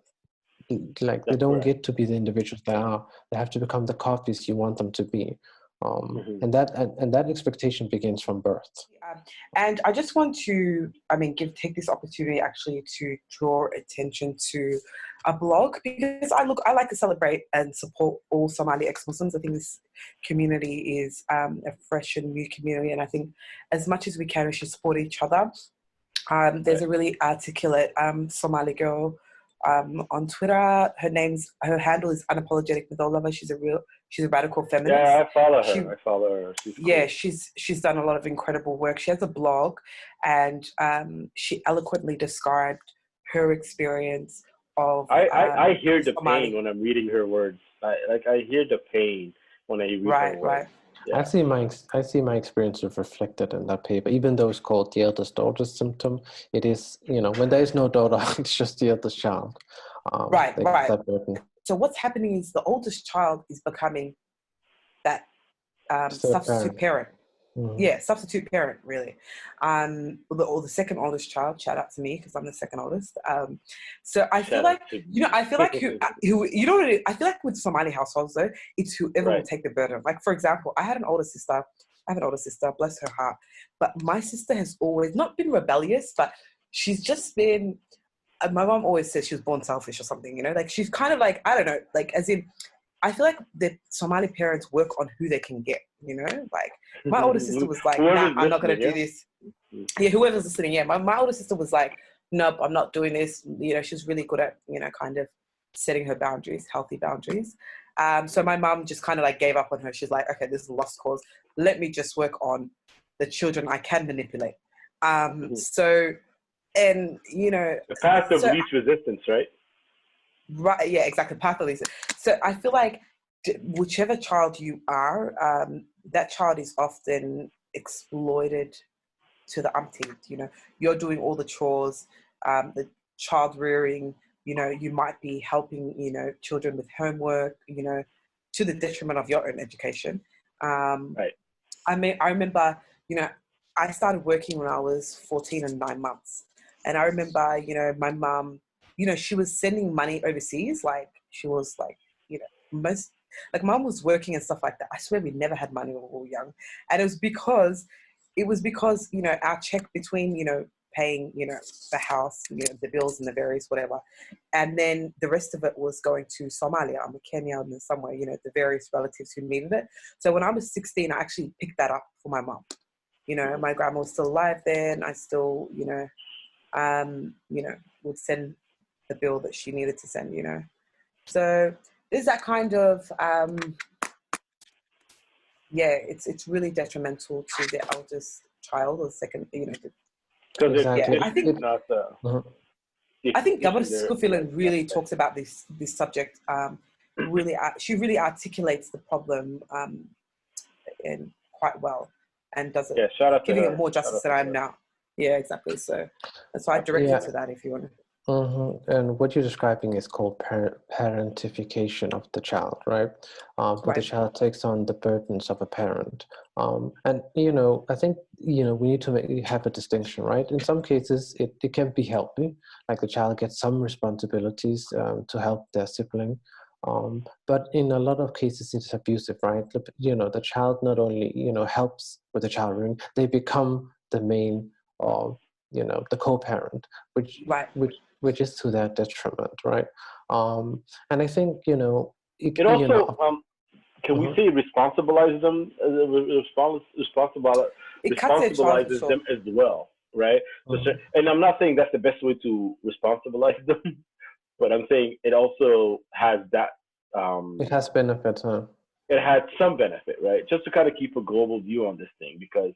Like, they don't get to be the individuals they are. They have to become the copies you want them to be. And that expectation begins from birth. And I just want to, take this opportunity actually to draw attention to a blog, because I like to celebrate and support all Somali ex-Muslims. I think this community is a fresh and new community, and I think as much as we can, we should support each other. There's a really articulate Somali girl on Twitter. Her handle is Unapologetic with All Lover. She's a radical feminist. Yeah, I follow her. She's cool. Yeah, she's done a lot of incredible work. She has a blog, and she eloquently described her experience of. I hear the pain when I'm reading her words. I hear the pain when I read her words. Right. Yeah. I see my experience reflected in that paper. Even though it's called the eldest daughter symptom, it is, when there is no daughter, it's just the eldest child. Right. That burden. So what's happening is the oldest child is becoming that substitute parent. Mm-hmm. Yeah, substitute parent, really. Or the second oldest child. Shout out to me because I'm the second oldest. So I feel like I feel like with Somali households though, it's whoever will take the burden. Like, for example, I have an older sister, bless her heart. But my sister has always not been rebellious, but she's just been. My mom always says she was born selfish or something. Like, she's kind of like, I don't know, like, as in, I feel like the Somali parents work on who they can get, you know? Like, my older sister was like, nah, I'm not going to do this. Yeah, whoever's listening, yeah. My older sister was like, nope, I'm not doing this. You know, she's really good at, you know, kind of setting her boundaries, healthy boundaries. So my mum just kind of like gave up on her. She's like, okay, this is a lost cause. Let me just work on the children I can manipulate. So, and, you know. The path of least resistance, right? Right, yeah, exactly. Path of least. So I feel like whichever child you are, that child is often exploited to the umpteenth. You know, you're doing all the chores, the child rearing. You know, you might be helping, you know, children with homework. You know, to the detriment of your own education. Right. I remember, you know, I started working when I was 14 and 9 months, and I remember, you know, my mum, you know, she was sending money overseas. Like, she was like, you know, mom was working and stuff like that. I swear we never had money when we were young. And it was because, you know, our check between, you know, paying, you know, the house, you know, the bills and the various whatever. And then the rest of it was going to Somalia, Kenya, and somewhere, you know, the various relatives who needed it. So when I was 16, I actually picked that up for my mom. You know, my grandma was still alive then. I still, you know, would send the bill that she needed to send, you know. So there's that kind of, it's really detrimental to the eldest child or second, you know. Because Exactly. Yeah, I think not I think Governor there- Scofield really talks about this subject. She really articulates the problem in quite well, and does it, Yeah, shout out to giving her. it more justice than I am now. Yeah, exactly. So I direct you to that if you want to. And what you're describing is called parentification of the child, right? Where the child takes on the burdens of a parent. And, you know, I think, you know, we need to have a distinction, right? In some cases, it can be healthy, like the child gets some responsibilities to help their sibling. But in a lot of cases, it's abusive, right? You know, the child not only, you know, helps with the child rearing, they become the main, you know, the co-parent, which is to their detriment, right? And I think, you know, it also, can we say responsibilize them, responsibilizes them as well, right? And I'm not saying that's the best way to responsibilize them, but I'm saying it also has that. It has benefits, huh? It had some benefit, right? Just to kind of keep a global view on this thing, because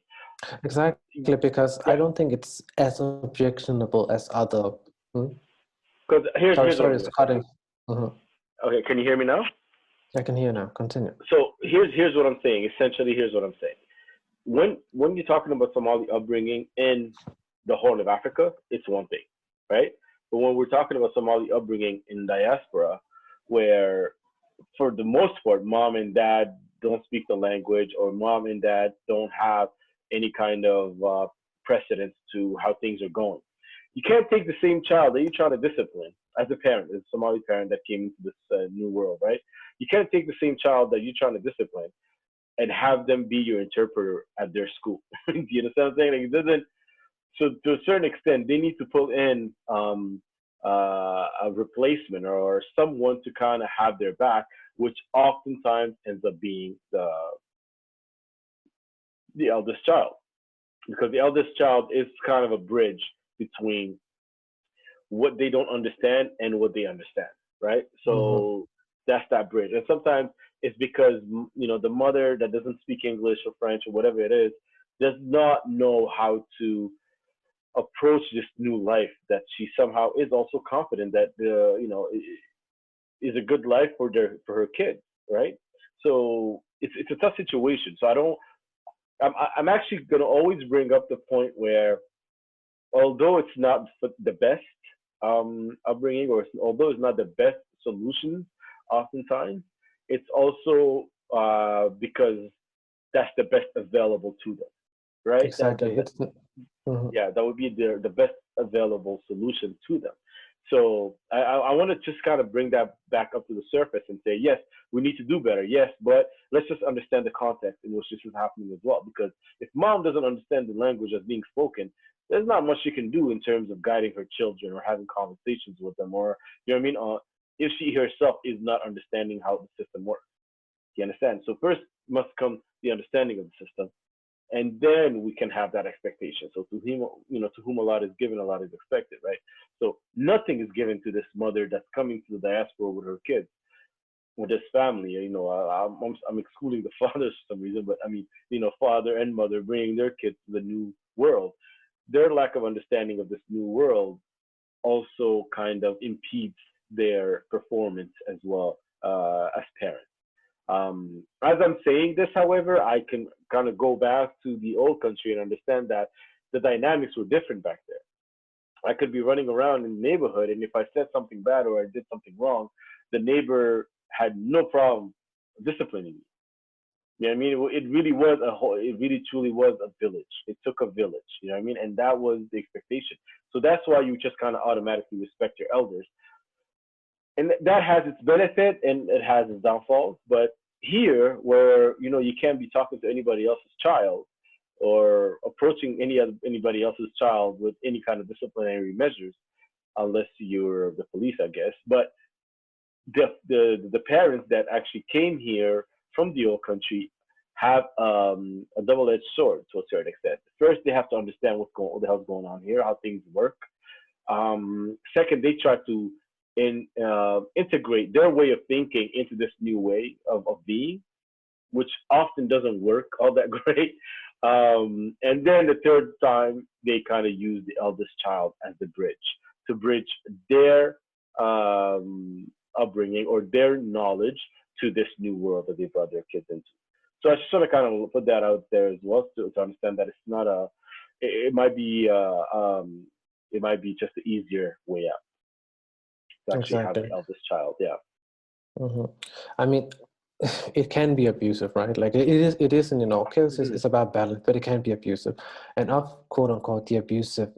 because I don't think it's as objectionable as other. Because here's it's cutting. Okay, can you hear me now? I can hear now. Continue. So here's what I'm saying. Essentially, here's what I'm saying. When you're talking about Somali upbringing in the Horn of Africa, it's one thing, right? But when we're talking about Somali upbringing in diaspora, where for the most part, mom and dad don't speak the language, or mom and dad don't have any kind of precedence to how things are going. You can't take the same child that you're trying to discipline as a parent, as a Somali parent that came into this new world, right? You can't take the same child that you're trying to discipline and have them be your interpreter at their school. Do you understand what I'm saying? Like, it doesn't. So to a certain extent, they need to pull in a replacement or someone to kind of have their back, which oftentimes ends up being the eldest child, because the eldest child is kind of a bridge between what they don't understand and what they understand, right? So that's that bridge. And sometimes it's because, you know, the mother that doesn't speak English or French or whatever it is does not know how to approach this new life that she somehow is also confident that you know, is a good life for her kids, right? So it's a tough situation. So I'm actually going to always bring up the point where, although it's not the best upbringing, or although it's not the best solutions, oftentimes it's also because that's the best available to them, right? Exactly. Yeah, that would be the best available solution to them. So I want to just kind of bring that back up to the surface and say, yes, we need to do better. Yes, but let's just understand the context in which this is happening as well. Because if mom doesn't understand the language that's being spoken, there's not much she can do in terms of guiding her children or having conversations with them, or, you know what I mean, if she herself is not understanding how the system works. You understand? So first must come the understanding of the system, and then we can have that expectation. So to him, to whom a lot is given, a lot is expected, right? So nothing is given to this mother that's coming to the diaspora with her kids, with this family. I'm excluding the fathers for some reason, but I mean, father and mother bringing their kids to the new world. Their lack of understanding of this new world also kind of impedes their performance as well, as parents. As I'm saying this, however, I can kind of go back to the old country and understand that the dynamics were different back there. I could be running around in the neighborhood, and if I said something bad or I did something wrong, the neighbor had no problem disciplining me. You know what I mean? It really was it really truly was a village. It took a village, you know what I mean? And that was the expectation. So that's why you just kind of automatically respect your elders. And that has its benefit and it has its downfalls. But here, where, you can't be talking to anybody else's child or approaching anybody else's child with any kind of disciplinary measures, unless you're the police, I guess. But the parents that actually came here from the old country have a double-edged sword to a certain extent. First, they have to understand what the hell's going on here, how things work. Second, they try to integrate their way of thinking into this new way of being, which often doesn't work all that great. And then the third time, they kind of use the eldest child as the bridge to bridge their upbringing or their knowledge to this new world that they brought their kids into. So I just sort of kind of put that out there as well to understand that it's not it might be just the easier way out to actually have the eldest child. Yeah. Mm-hmm. I mean, it can be abusive, right? Like it is in all cases, it's about balance, but it can be abusive. And of quote unquote the abusive,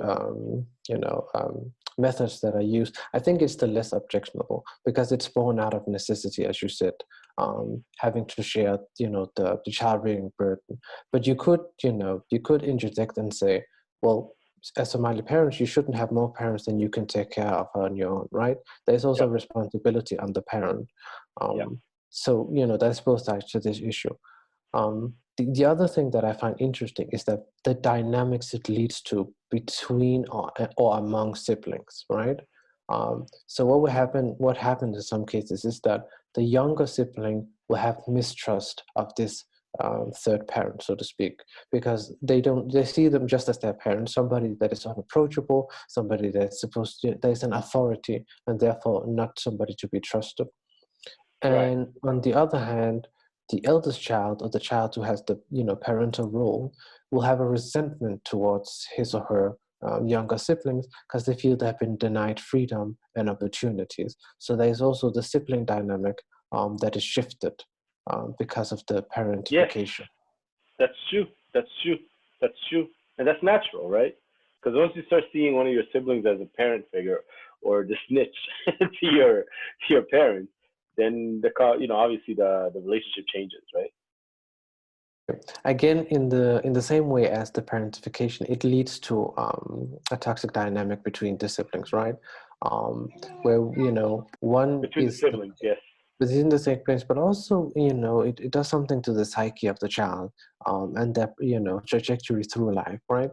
methods that are used, I think it's the less objectionable because it's born out of necessity, as you said, having to share, the child rearing burden. But you could interject and say, well, as Somali parents, you shouldn't have more parents than you can take care of on your own, right? There's also responsibility on the parent. So, that's both sides to this issue. The other thing that I find interesting is that the dynamics it leads to between or among siblings, right? So what happens in some cases is that the younger sibling will have mistrust of this third parent, so to speak, because they see them just as their parent, somebody that is unapproachable, somebody that's there's an authority, and therefore not somebody to be trusted. And on the other hand, the eldest child or the child who has the parental role will have a resentment towards his or her younger siblings because they feel they have been denied freedom and opportunities. So there's also the sibling dynamic that is shifted because of the parentification. Yes, that's true. And that's natural, right? Because once you start seeing one of your siblings as a parent figure or the snitch to your parents, then obviously the relationship changes, right? Again, in the same way as the parentification, it leads to a toxic dynamic between the siblings, right? Where one between is the siblings, yes, within the same place, but also it does something to the psyche of the child and that trajectory through life, right?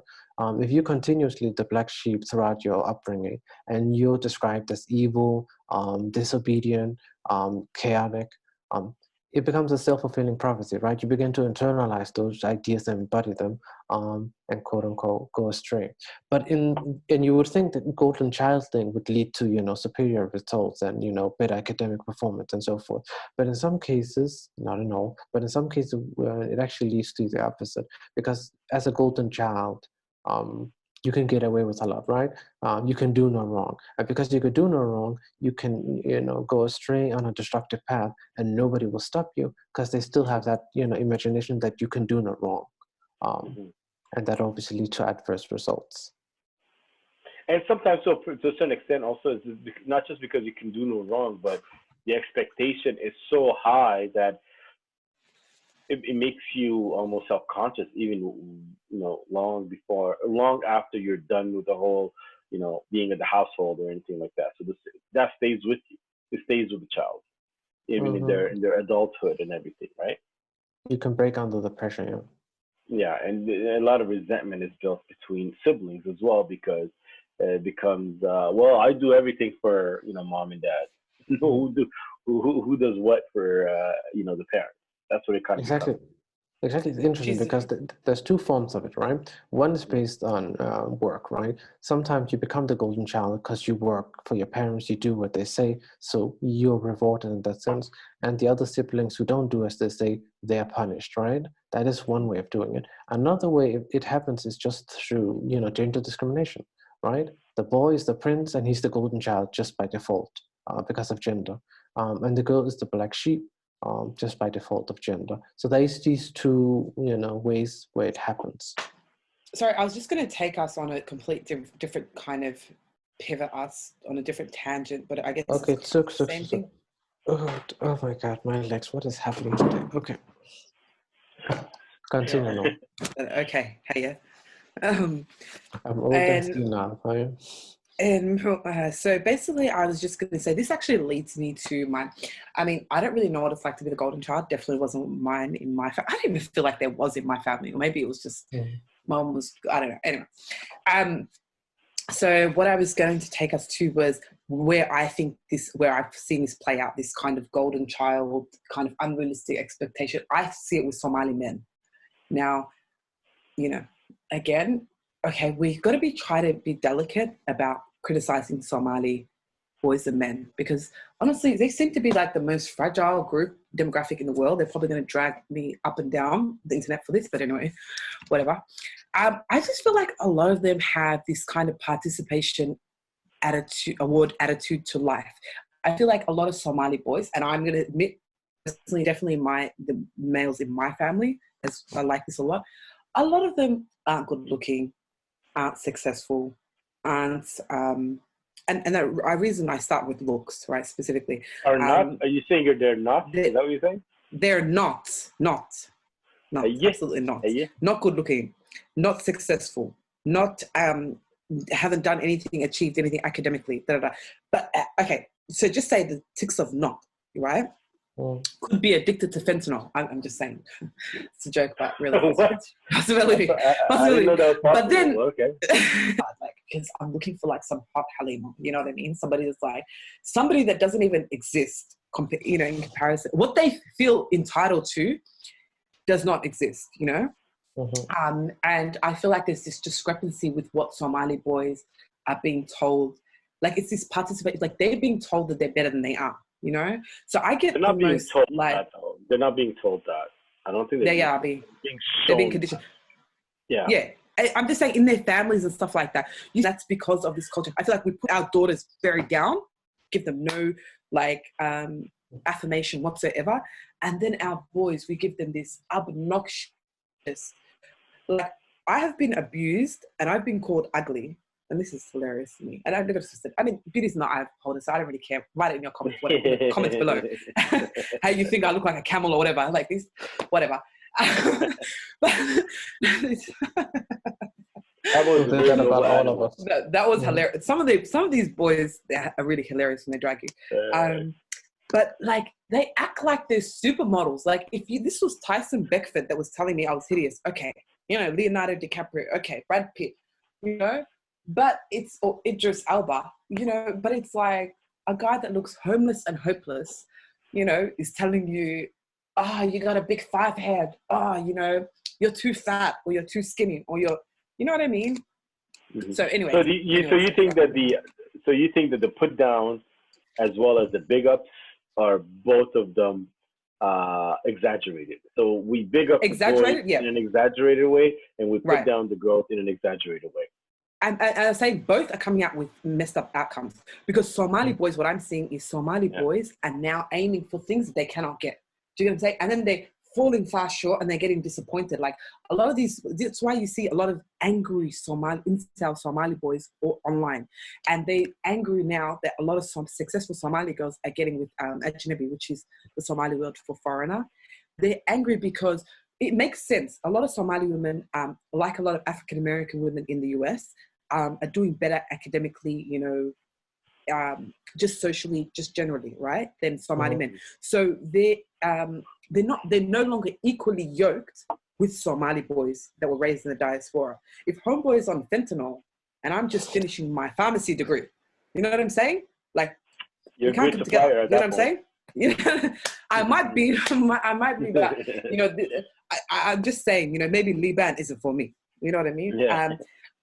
If you continuously the black sheep throughout your upbringing and you're described as evil, disobedient, chaotic, it becomes a self-fulfilling prophecy, right? You begin to internalize those ideas and embody them, and quote unquote go astray. But and you would think that golden child thing would lead to superior results and better academic performance and so forth. But in some cases, not in all, but in some cases, it actually leads to the opposite. Because as a golden child, you can get away with a lot, right? You can do no wrong. And because you could do no wrong, you can, go astray on a destructive path and nobody will stop you because they still have that, imagination that you can do no wrong. And that obviously leads to adverse results. And sometimes, so to a certain extent, also, it's not just because you can do no wrong, but the expectation is so high that it makes you almost self-conscious, even long after you're done with the whole, being in the household or anything like that. So that stays with you. it stays with the child, even in their adulthood and everything, right? You can break under the pressure, yeah. Yeah, and a lot of resentment is built between siblings as well because it becomes, well, I do everything for mom and dad. Who does what for the parents? That's what it kind of Exactly. becomes. Exactly, it's interesting because there's two forms of it, right? One is based on work, right? Sometimes you become the golden child because you work for your parents, you do what they say, so you're rewarded in that sense. And the other siblings who don't do as they say, they are punished, right? That is one way of doing it. Another way it happens is just through, gender discrimination, right? The boy is the prince and he's the golden child just by default because of gender. And the girl is the black sheep. Just by default of gender. So there's these two, ways where it happens. Sorry, I was just going to take us on a complete different kind of pivot us on a different tangent, but I guess okay, it's the same thing. Oh my God, my legs! What is happening today? Okay, continue now. Okay, hey, I'm old and senile. Right? And so basically, I was just going to say, this actually leads me to I don't really know what it's like to be the golden child. Definitely wasn't mine in my family. I don't even feel like there was in my family. Or maybe it was just mom was, I don't know. Anyway, so what I was going to take us to was where I've seen this play out, this kind of golden child, kind of unrealistic expectation. I see it with Somali men. Now, again, okay, we've got to try to be delicate about criticizing Somali boys and men because honestly, they seem to be like the most fragile group demographic in the world. They're probably going to drag me up and down the internet for this, but anyway, whatever. I just feel like a lot of them have this kind of participation award attitude to life. I feel like a lot of Somali boys, and I'm going to admit, personally, definitely the males in my family, as I like this a lot of them aren't good looking, aren't successful, aren't and the reason I start with looks, right, specifically. Are you saying they're not? Is that what you're saying? They're not, absolutely not. Not good looking, not successful, not haven't done anything, achieved anything academically. But okay, so just say the ticks of not, right? Could be addicted to fentanyl. I'm just saying. It's a joke, but really possibility. I didn't know that was possible. But then, okay. Because I'm looking for like some hot Halima, you know what I mean? Somebody that doesn't even exist, in comparison. What they feel entitled to does not exist, And I feel like there's this discrepancy with what Somali boys are being told. Like it's this participation, like they're being told that they're better than they are. So I get they're not being told that, though. They're not being told that. I don't think they're being conditioned. Yeah. I'm just saying in their families and stuff like that. That's because of this culture. I feel like we put our daughters very down, give them no affirmation whatsoever, and then our boys, we give them this obnoxious. Like I have been abused and I've been called ugly. And this is hilarious to me. And I've never said, beauty's not eye holder, so I don't really care. Write it in your comments, comments below. How you think I look like a camel or whatever, like this, whatever. That was hilarious. Some of these boys, they are really hilarious when they drag you. But like they act like they're supermodels. Like this was Tyson Beckford that was telling me I was hideous. Okay, Leonardo DiCaprio. Okay, Brad Pitt. But it's or Idris Elba, but it's like a guy that looks homeless and hopeless, is telling you, you got a big 5 head. You're too fat or you're too skinny or you're, you know what I mean? Mm-hmm. So anyway. So you think that the put downs as well as the big ups are both of them exaggerated. So we big up the boys in an exaggerated way and we put down the girls in an exaggerated way. And I say both are coming out with messed up outcomes because Somali boys, what I'm seeing is Somali boys are now aiming for things that they cannot get. Do you know what I'm saying? And then they're falling far short and they're getting disappointed. Like a lot of that's why you see a lot of angry Somali boys online. And they angry now that a lot of some successful Somali girls are getting with Ajnabi, which is the Somali word for foreigner. They're angry because it makes sense. A lot of Somali women, like a lot of African-American women in the US, are doing better academically, just socially, just generally, right, than Somali men. So they're no longer equally yoked with Somali boys that were raised in the diaspora. If homeboy is on fentanyl and I'm just finishing my pharmacy degree, you know what I'm saying? Like, you're we can't a come good together. supplier You at know that what I'm saying? You know, I might be, but you know, I'm just saying, you know, maybe Liban isn't for me. You know what I mean? Yeah.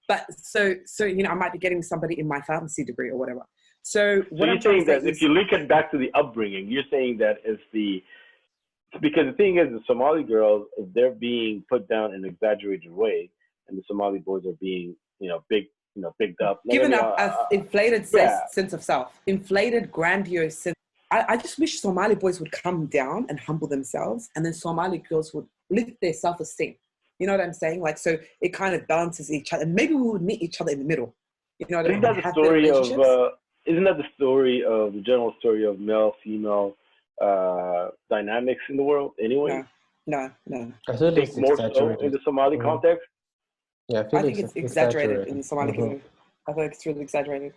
But so you know, I might be getting somebody in my pharmacy degree or whatever. So what you're I'm trying saying to say that is, if you link it back to the upbringing, you're saying that it's because the thing is, the Somali girls, if they're being put down in an exaggerated way, and the Somali boys are being, bigged up, given up an inflated yeah. sense of self, inflated, grandiose sense. I just wish Somali boys would come down and humble themselves, and then Somali girls would lift their self-esteem. You know what I'm saying? Like, so it kind of balances each other, and maybe we would meet each other in the middle. You know what I mean? Isn't that the story of? Isn't that the story of the general story of male-female dynamics in the world? Anyway, no. I feel think more so in the Somali context. Yeah, I think it's exaggerated in the Somali community. I feel like it's really exaggerated.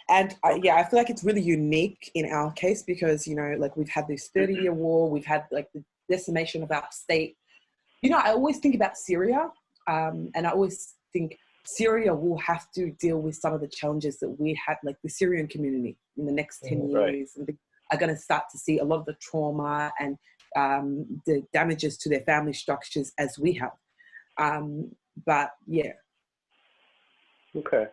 And I feel like it's really unique in our case because, you know, like we've had this 30-year war, we've had like the decimation of our state. You know, I always think about Syria, and I always think Syria will have to deal with some of the challenges that we had, like the Syrian community in the next 10 years. And are going to start to see a lot of the trauma and the damages to their family structures as we have. But yeah. Okay.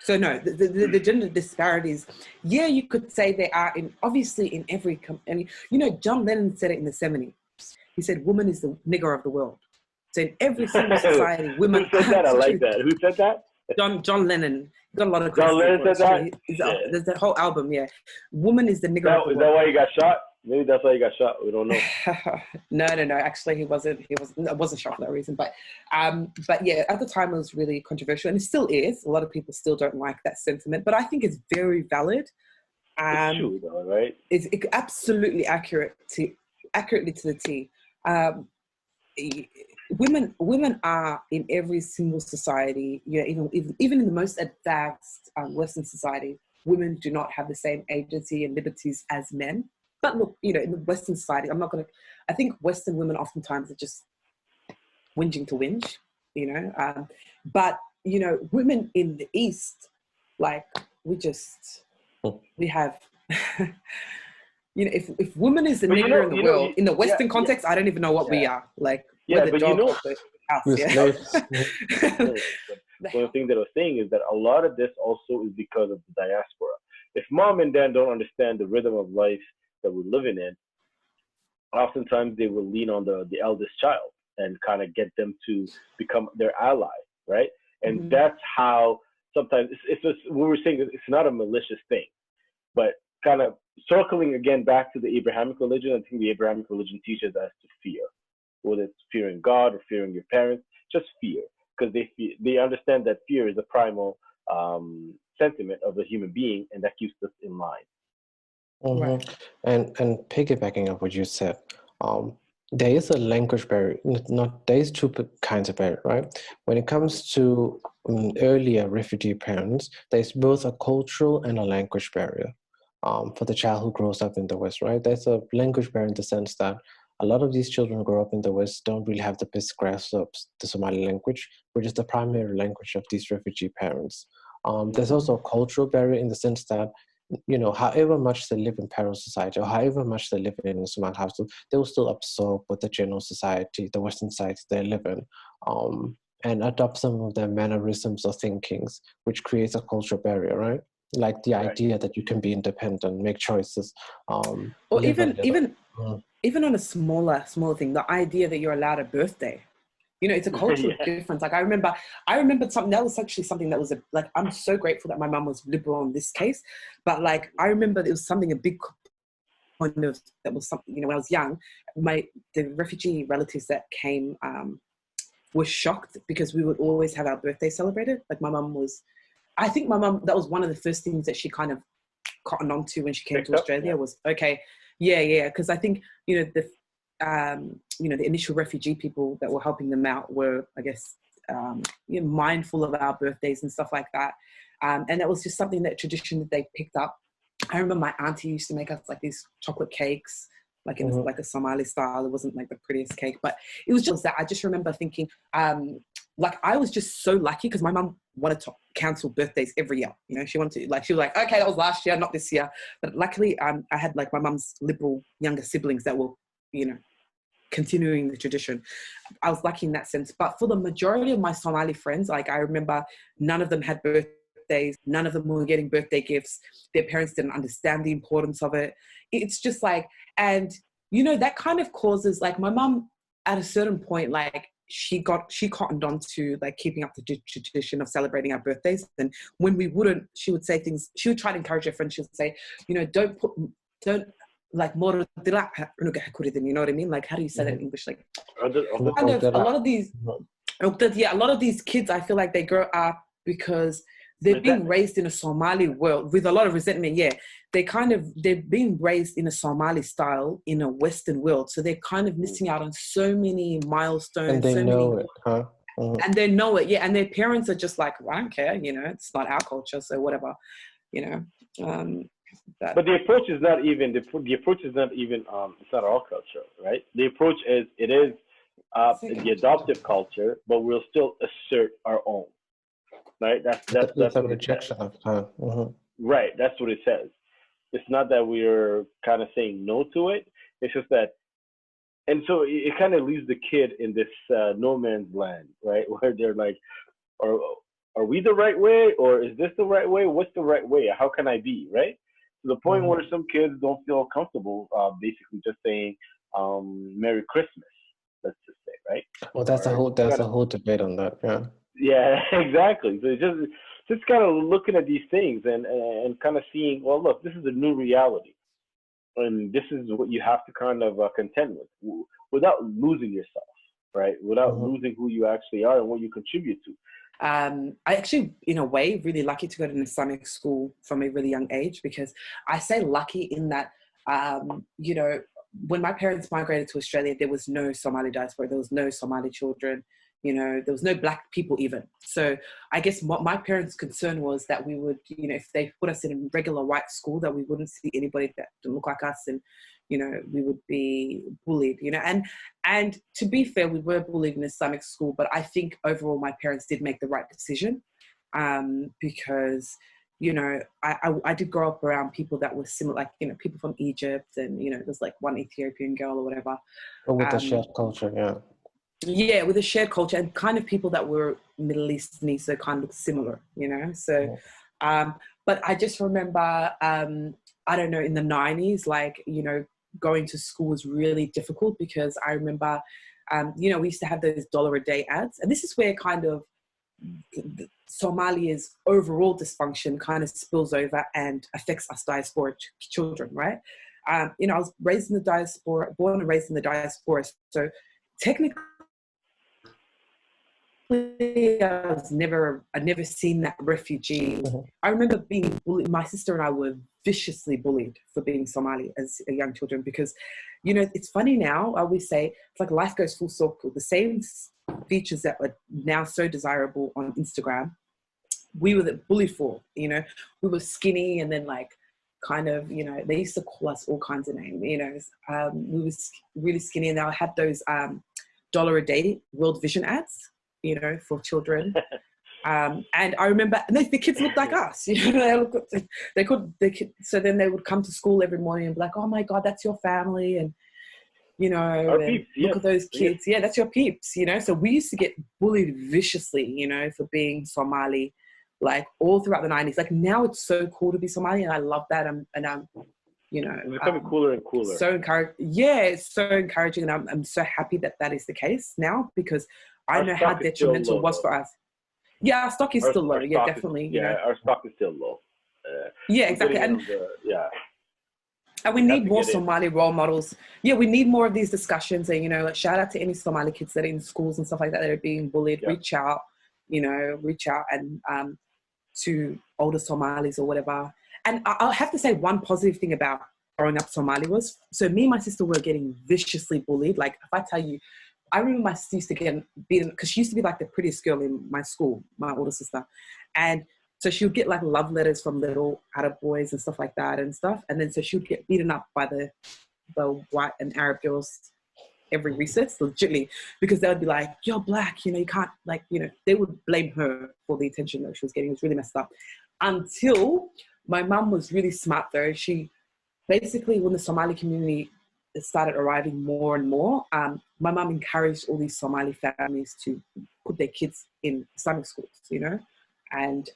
So no, the gender disparities, yeah, you could say they are obviously in every, you know, John Lennon said it in the 70s. He said, woman is the nigger of the world. So in every single society, women. Who said that? I like that. Who said that? John Lennon. He got a lot of John Lennon said that? There's that whole album, yeah. Woman is the nigger of the world. Is that why he got shot? Maybe that's why he got shot. We don't know. No. Actually, he wasn't shot for that reason. But yeah, at the time it was really controversial, and it still is. A lot of people still don't like that sentiment, but I think it's very valid. It's true, though, right? It's absolutely accurately to the T. Women are in every single society. You know, even in the most advanced Western society, women do not have the same agency and liberties as men. But look, you know, in the Western society, I think Western women oftentimes are just whinging to whinge, you know. But, you know, women in the East, like, we have, you know, if woman is the nigger in the world, in the Western context, I don't even know what we are. Like, we're the dog of the house. One thing that I was saying is that a lot of this also is because of the diaspora. If mom and dad don't understand the rhythm of life that we're living in, oftentimes they will lean on the eldest child and kind of get them to become their ally, right? And that's how sometimes it's just, what we're saying, it's not a malicious thing, but kind of circling again back to the Abrahamic religion. I think the Abrahamic religion teaches us to fear, whether it's fearing God or fearing your parents, just fear, because they understand that fear is a primal sentiment of a human being, and that keeps us in line. Right. And piggybacking on what you said, there is a language barrier. There is two kinds of barrier, right? When it comes to earlier refugee parents, there's both a cultural and a language barrier for the child who grows up in the West, right? There's a language barrier in the sense that a lot of these children who grow up in the West don't really have the best grasp of the Somali language, which is the primary language of these refugee parents. There's also a cultural barrier in the sense that, you know, however much they live in parallel society or however much they live in a Somali household, they will still absorb with the general society, the Western society they live in, and adopt some of their mannerisms or thinkings, which creates a cultural barrier, right? Like the idea that you can be independent, make choices. Or even on a smaller thing, the idea that you're allowed a birthday. You know, it's a cultural difference. Like I remember something that was actually something that was like, I'm so grateful that my mum was liberal in this case, but like I remember it was something, a big point of that was something, you know, when I was young, the refugee relatives that came were shocked because we would always have our birthday celebrated. Like I think my mum, that was one of the first things that she kind of cottoned on to when she came to Australia was, okay, because I think, you know, the initial refugee people that were helping them out were, I guess, mindful of our birthdays and stuff like that. And that was just something, that tradition that they picked up. I remember my auntie used to make us like these chocolate cakes, like in like a Somali style. It wasn't like the prettiest cake, but it was just that. I just remember thinking, like I was just so lucky because my mum wanted to cancel birthdays every year. You know, she wanted to, like, she was like, okay, that was last year, not this year. But luckily, I had like my mum's liberal younger siblings that were, you know, continuing the tradition. I was lucky in that sense. But for the majority of my Somali friends, like I remember none of them had birthdays. None of them were getting birthday gifts. Their parents didn't understand the importance of it. It's just like, and you know, that kind of causes, like my mum at a certain point, like she cottoned on to like keeping up the tradition of celebrating our birthdays. And when we wouldn't, she would say things, she would try to encourage her friends. She would say, you know, don't like more, you know what I mean? Like, how do you say that in English? Like, kind of a lot of these, a lot of these kids, I feel like they grow up because they're being raised in a Somali world with a lot of resentment. Yeah, they're being raised in a Somali style in a Western world, so they're kind of missing out on so many milestones. And they know it, huh? And they know it, yeah. And their parents are just like, well, I don't care, you know, it's not our culture, so whatever, you know. But the approach is not even it's not our culture, right? The approach is the adoptive culture, but we'll still assert our own, right? That's a rejection of right. That's what it says. It's not that we're kind of saying no to it. It's just that, and so it kind of leaves the kid in this no man's land, right? Where they're like, are we the right way, or is this the right way? What's the right way? How can I be, right? To the point where some kids don't feel comfortable basically just saying Merry Christmas, let's just say, right? Well, that's a whole debate on that, yeah. Yeah, exactly. So just kind of looking at these things and kind of seeing, well, look, this is a new reality, and this is what you have to kind of contend with without losing yourself, right? Without losing who you actually are and what you contribute to. I actually, in a way, really lucky to go to an Islamic school from a really young age, because I say lucky in that, you know, when my parents migrated to Australia, there was no Somali diaspora, there was no Somali children, you know, there was no black people even. So I guess what my parents' concern was that we would, you know, if they put us in a regular white school, that we wouldn't see anybody that didn't look like us, and you know, we would be bullied, you know. And to be fair, we were bullied in Islamic school, but I think overall my parents did make the right decision, because, you know, I did grow up around people that were similar, like, you know, people from Egypt, and, you know, there's like one Ethiopian girl or whatever. Or with the shared culture, yeah. Yeah, with a shared culture, and kind of people that were Middle Eastern, so kind of similar, you know. So, but I just remember, I don't know, in the 90s, like, you know, going to school was really difficult, because I remember, you know, we used to have those $1 a day ads. And this is where kind of Somalia's overall dysfunction kind of spills over and affects us diaspora children, right? You know, I was raised in the diaspora, born and raised in the diaspora. So technically, I'd never seen that refugee. I remember being bullied. My sister and I were viciously bullied for being Somali as young children, because, you know, it's funny now. I always say it's like life goes full circle. The same features that are now so desirable on Instagram, we were bullied for. You know, we were skinny, and then like kind of, you know, they used to call us all kinds of names. You know, we was really skinny, and I had those $1 a day World Vision ads, you know, for children. And I remember, and the kids looked like us, you know, so then they would come to school every morning and be like, oh my God, that's your family. And, you know, peeps, look at those kids. Yeah, that's your peeps, you know. So we used to get bullied viciously, you know, for being Somali, like all throughout the 90s. Like now it's so cool to be Somali, and I love that. And I'm, you know, it's becoming cooler and cooler. So it's so encouraging. And I'm so happy that that is the case now, because I know how detrimental it was for us. Yeah, our stock is still low. Yeah, definitely. You know. Our stock is still low. Yeah, exactly. And we need more Somali role models. Yeah, we need more of these discussions. And, you know, like, shout out to any Somali kids that are in schools and stuff like that are being bullied. Yeah. Reach out and to older Somalis or whatever. And I'll have to say one positive thing about growing up Somali was, so me and my sister were getting viciously bullied. Like, if I tell you, I remember my sister used to get beaten, because she used to be like the prettiest girl in my school, my older sister. And So she would get like love letters from little Arab boys and stuff like that and stuff. And then so she would get beaten up by the white and Arab girls every recess, legitimately, because they would be like, "You're black, you can't," like, they would blame her for the attention that she was getting. It was really messed up. Until my mum was really smart though. She basically, when the Somali community started arriving more and more, my mum encouraged all these Somali families to put their kids in Islamic schools, And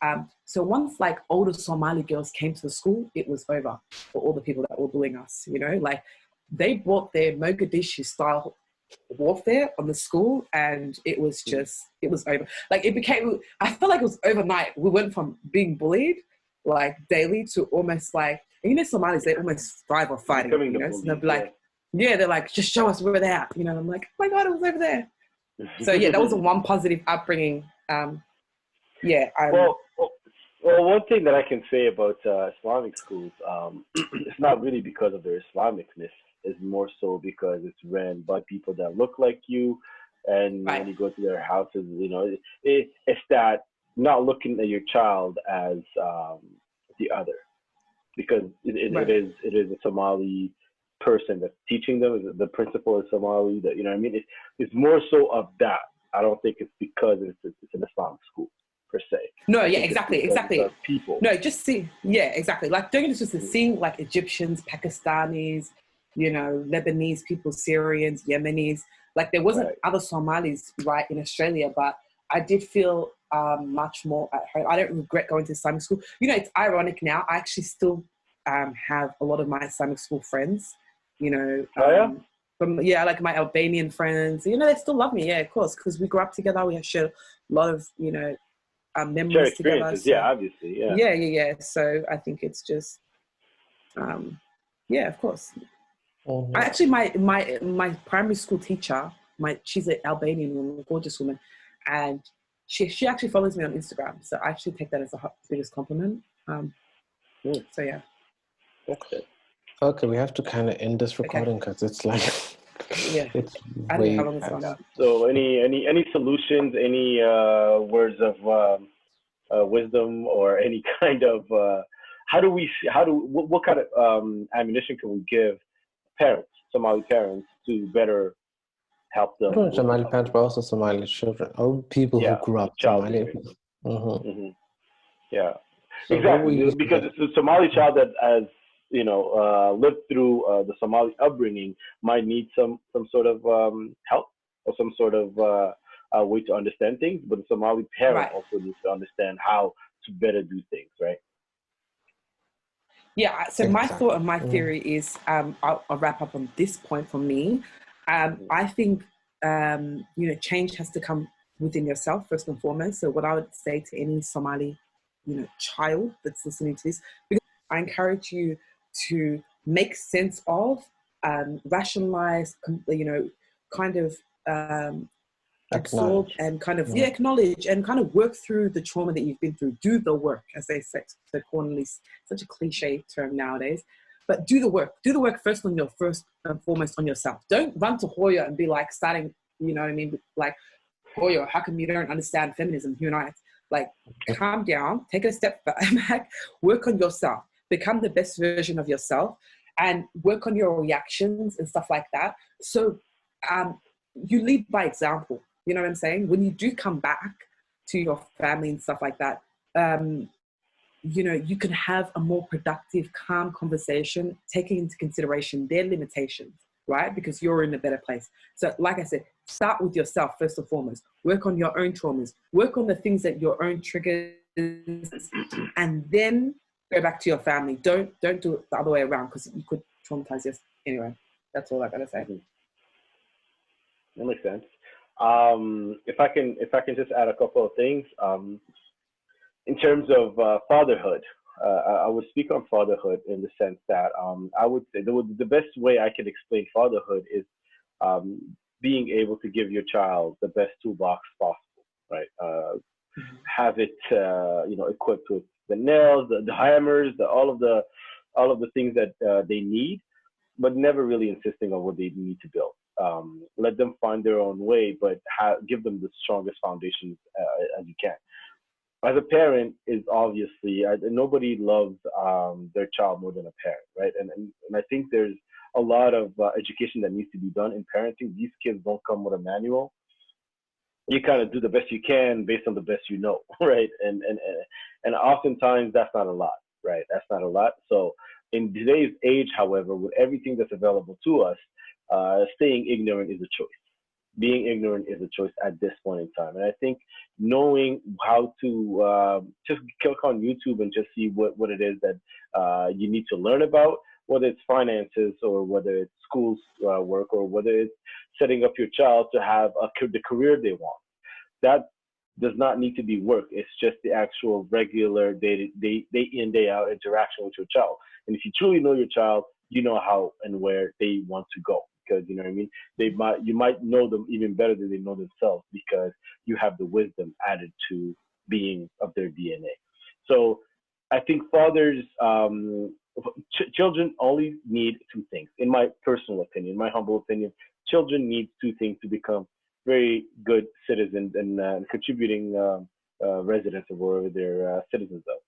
so once like older Somali girls came to the school, it was over for all the people that were bullying us, Like they brought their Mogadishu style warfare on the school, and it was over. Like I felt like it was overnight. We went from being bullied like daily to almost like, Somalis, they almost thrive off fighting, So they'll be like, they're like, just show us where they're at, And I'm like, oh my God, it was over there. So yeah, that was one positive upbringing. Well, one thing that I can say about Islamic schools, it's not really because of their Islamicness. It's more so because it's ran by people that look like you, and right. When you go to their houses, it's that not looking at your child as the other, because right. it is a Somali person that's teaching them. The principal is Somali. That it's more so of that. I don't think it's because it's an Islamic school per se. No, yeah, exactly. People. No, just see, yeah, exactly. Like, don't get just seeing like Egyptians, Pakistanis, Lebanese people, Syrians, Yemenis. Like, there wasn't other Somalis right in Australia, but I did feel much more at home. I don't regret going to Islamic school. It's ironic now. I actually still have a lot of my Islamic school friends. Like my Albanian friends. They still love me. Yeah, of course, because we grew up together. We have shared a lot of memories together. So, obviously, yeah. So I think it's just, of course. Mm-hmm. I actually, my primary school teacher, she's an Albanian woman, a gorgeous woman, and she actually follows me on Instagram. So I actually take that as the biggest compliment. So yeah. Okay, we have to kind of end this recording because it's like it's I don't know how long it's on. So any solutions, any words of wisdom, or any kind of what kind of ammunition can we give parents, Somali parents, to better help them? Somali parents, but also Somali children, or people who grew up Somali. Yeah, exactly. Because it's a Somali child that has lived through the Somali upbringing might need some sort of help, or some sort of way to understand things. But the Somali parent also needs to understand how to better do things, right? Yeah. So my thought and my theory is, I'll wrap up on this point for me. I think change has to come within yourself first and foremost. So what I would say to any Somali child that's listening to this, because I encourage you to make sense of, rationalize, kind of absorb and kind of acknowledge and kind of work through the trauma that you've been through. Do the work, as they say so cornily, such a cliche term nowadays. But do the work. Do the work first and foremost on yourself. Don't run to Hoya and be like starting, like, Hoya, how come you don't understand feminism, human rights? Like, calm down, take it a step back, work on yourself, become the best version of yourself, and work on your reactions and stuff like that. So you lead by example. You know what I'm saying? When you do come back to your family and stuff like that, you can have a more productive, calm conversation, taking into consideration their limitations, right? Because you're in a better place. So like I said, start with yourself first and foremost. Work on your own traumas. Work on the things that your own triggers, and then go back to your family. Don't do it the other way around, because you could traumatize yourself. Anyway, that's all I gotta say. That makes sense. If I can just add a couple of things. In terms of fatherhood, I would speak on fatherhood in the sense that I would say the best way I can explain fatherhood is being able to give your child the best toolbox possible, right? Have it equipped with the nails, the hammers, all of the things that they need, but never really insisting on what they need to build. Let them find their own way, but give them the strongest foundations as you can. as a parent is obviously nobody loves their child more than a parent, right? And I think there's a lot of education that needs to be done in parenting. These kids don't come with a manual. You kind of do the best you can based on the best you know, right? And oftentimes that's not a lot, right? That's not a lot. So in today's age, however, with everything that's available to us, staying ignorant is a choice. Being ignorant is a choice at this point in time. And I think knowing how to just click on YouTube and just see what it is that you need to learn about, whether it's finances or whether it's school's work or whether it's setting up your child to have the career they want. That does not need to be work. It's just the actual regular day in, day out interaction with your child. And if you truly know your child, you know how and where they want to go. Because you know what I mean, you might know them even better than they know themselves because you have the wisdom added to being of their DNA. So I think fathers, children only need two things, in my personal opinion, my humble opinion. Children need two things to become very good citizens and contributing residents of wherever they're citizens of,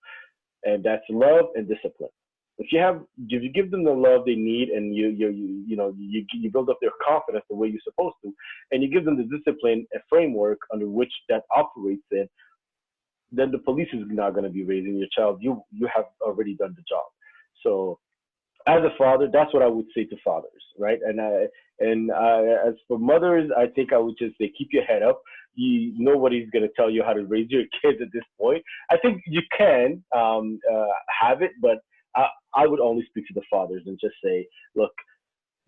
and that's love and discipline. If you give them the love they need, and you build up their confidence the way you're supposed to, and you give them the discipline and framework under which that operates in, then the police is not going to be raising your child. You have already done the job. So, as a father, that's what I would say to fathers, right? And as for mothers, I think I would just say keep your head up. Nobody's going to tell you how to raise your kids at this point. I think you can have it, but I would only speak to the fathers and just say, look,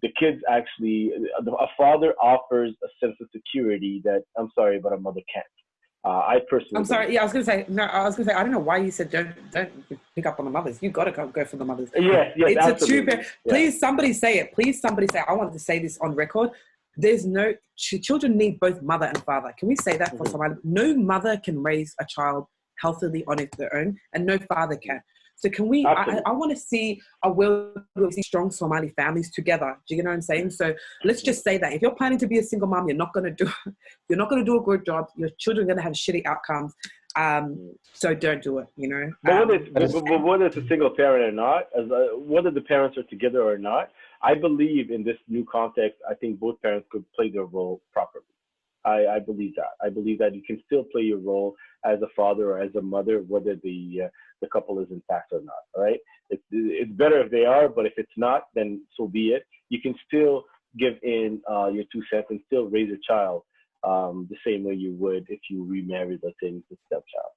the kids actually, a father offers a sense of security that, I'm sorry, but a mother can't. I personally. I'm sorry. Yeah, I was going to say, I don't know why you said don't pick up on the mothers. You got to go for the mothers. Yes, it's absolutely. Please, somebody say it. Please, somebody say it. I wanted to say this on record. There's no, children need both mother and father. Can we say that for somebody? No mother can raise a child healthily on their own, and no father can. So can we, I want to see strong Somali families together. Do you know what I'm saying? So let's just say that if you're planning to be a single mom, you're not going to do a good job. Your children are going to have shitty outcomes. So don't do it, you know. But whether it's a single parent or not, whether the parents are together or not, I believe in this new context, I think both parents could play their role properly. I believe that. I believe that you can still play your role as a father or as a mother, whether the couple is intact or not. All right. It's better if they are, but if it's not, then so be it. You can still give in your 2 cents and still raise a child the same way you would if you remarried, let's say, with a stepchild.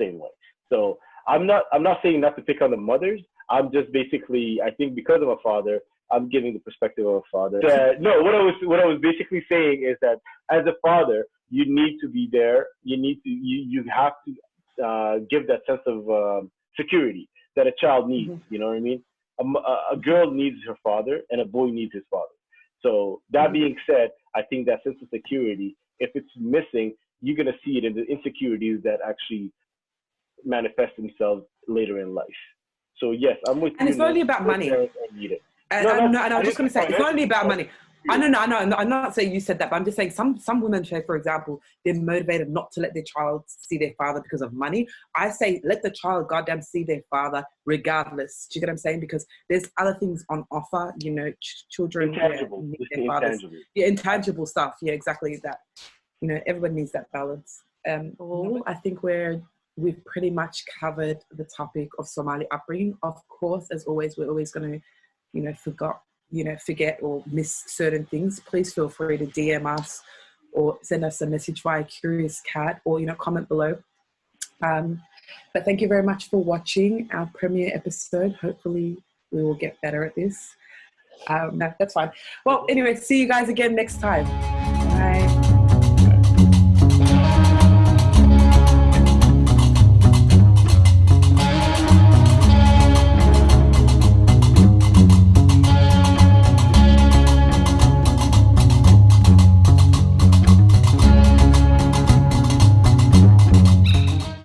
Same way. So I'm not saying not to pick on the mothers. I'm just basically, I think because of a father, I'm giving the perspective of a father. No, what I was basically saying is that as a father, you need to be there. You have to give that sense of security that a child needs. Mm-hmm. You know what I mean? A girl needs her father, and a boy needs his father. So that being said, I think that sense of security, if it's missing, you're gonna see it in the insecurities that actually manifest themselves later in life. So yes, I'm with you. And it's not only about money. I was just going to say, it's not only about money. I know. I'm not saying you said that, but I'm just saying some women say, for example, they're motivated not to let their child see their father because of money. I say, let the child goddamn see their father regardless. Do you get what I'm saying? Because there's other things on offer, you know, children need their fathers. Yeah, intangible stuff. Yeah, exactly that. You know, everyone needs that balance. I think we've pretty much covered the topic of Somali upbringing. Of course, as always, we're always going to, you know, forget or miss certain things. Please feel free to DM us or send us a message via Curious Cat or, you know, comment below. But thank you very much for watching our premiere episode. Hopefully we will get better at this. No, that's fine. Well, anyway, see you guys again next time. Bye.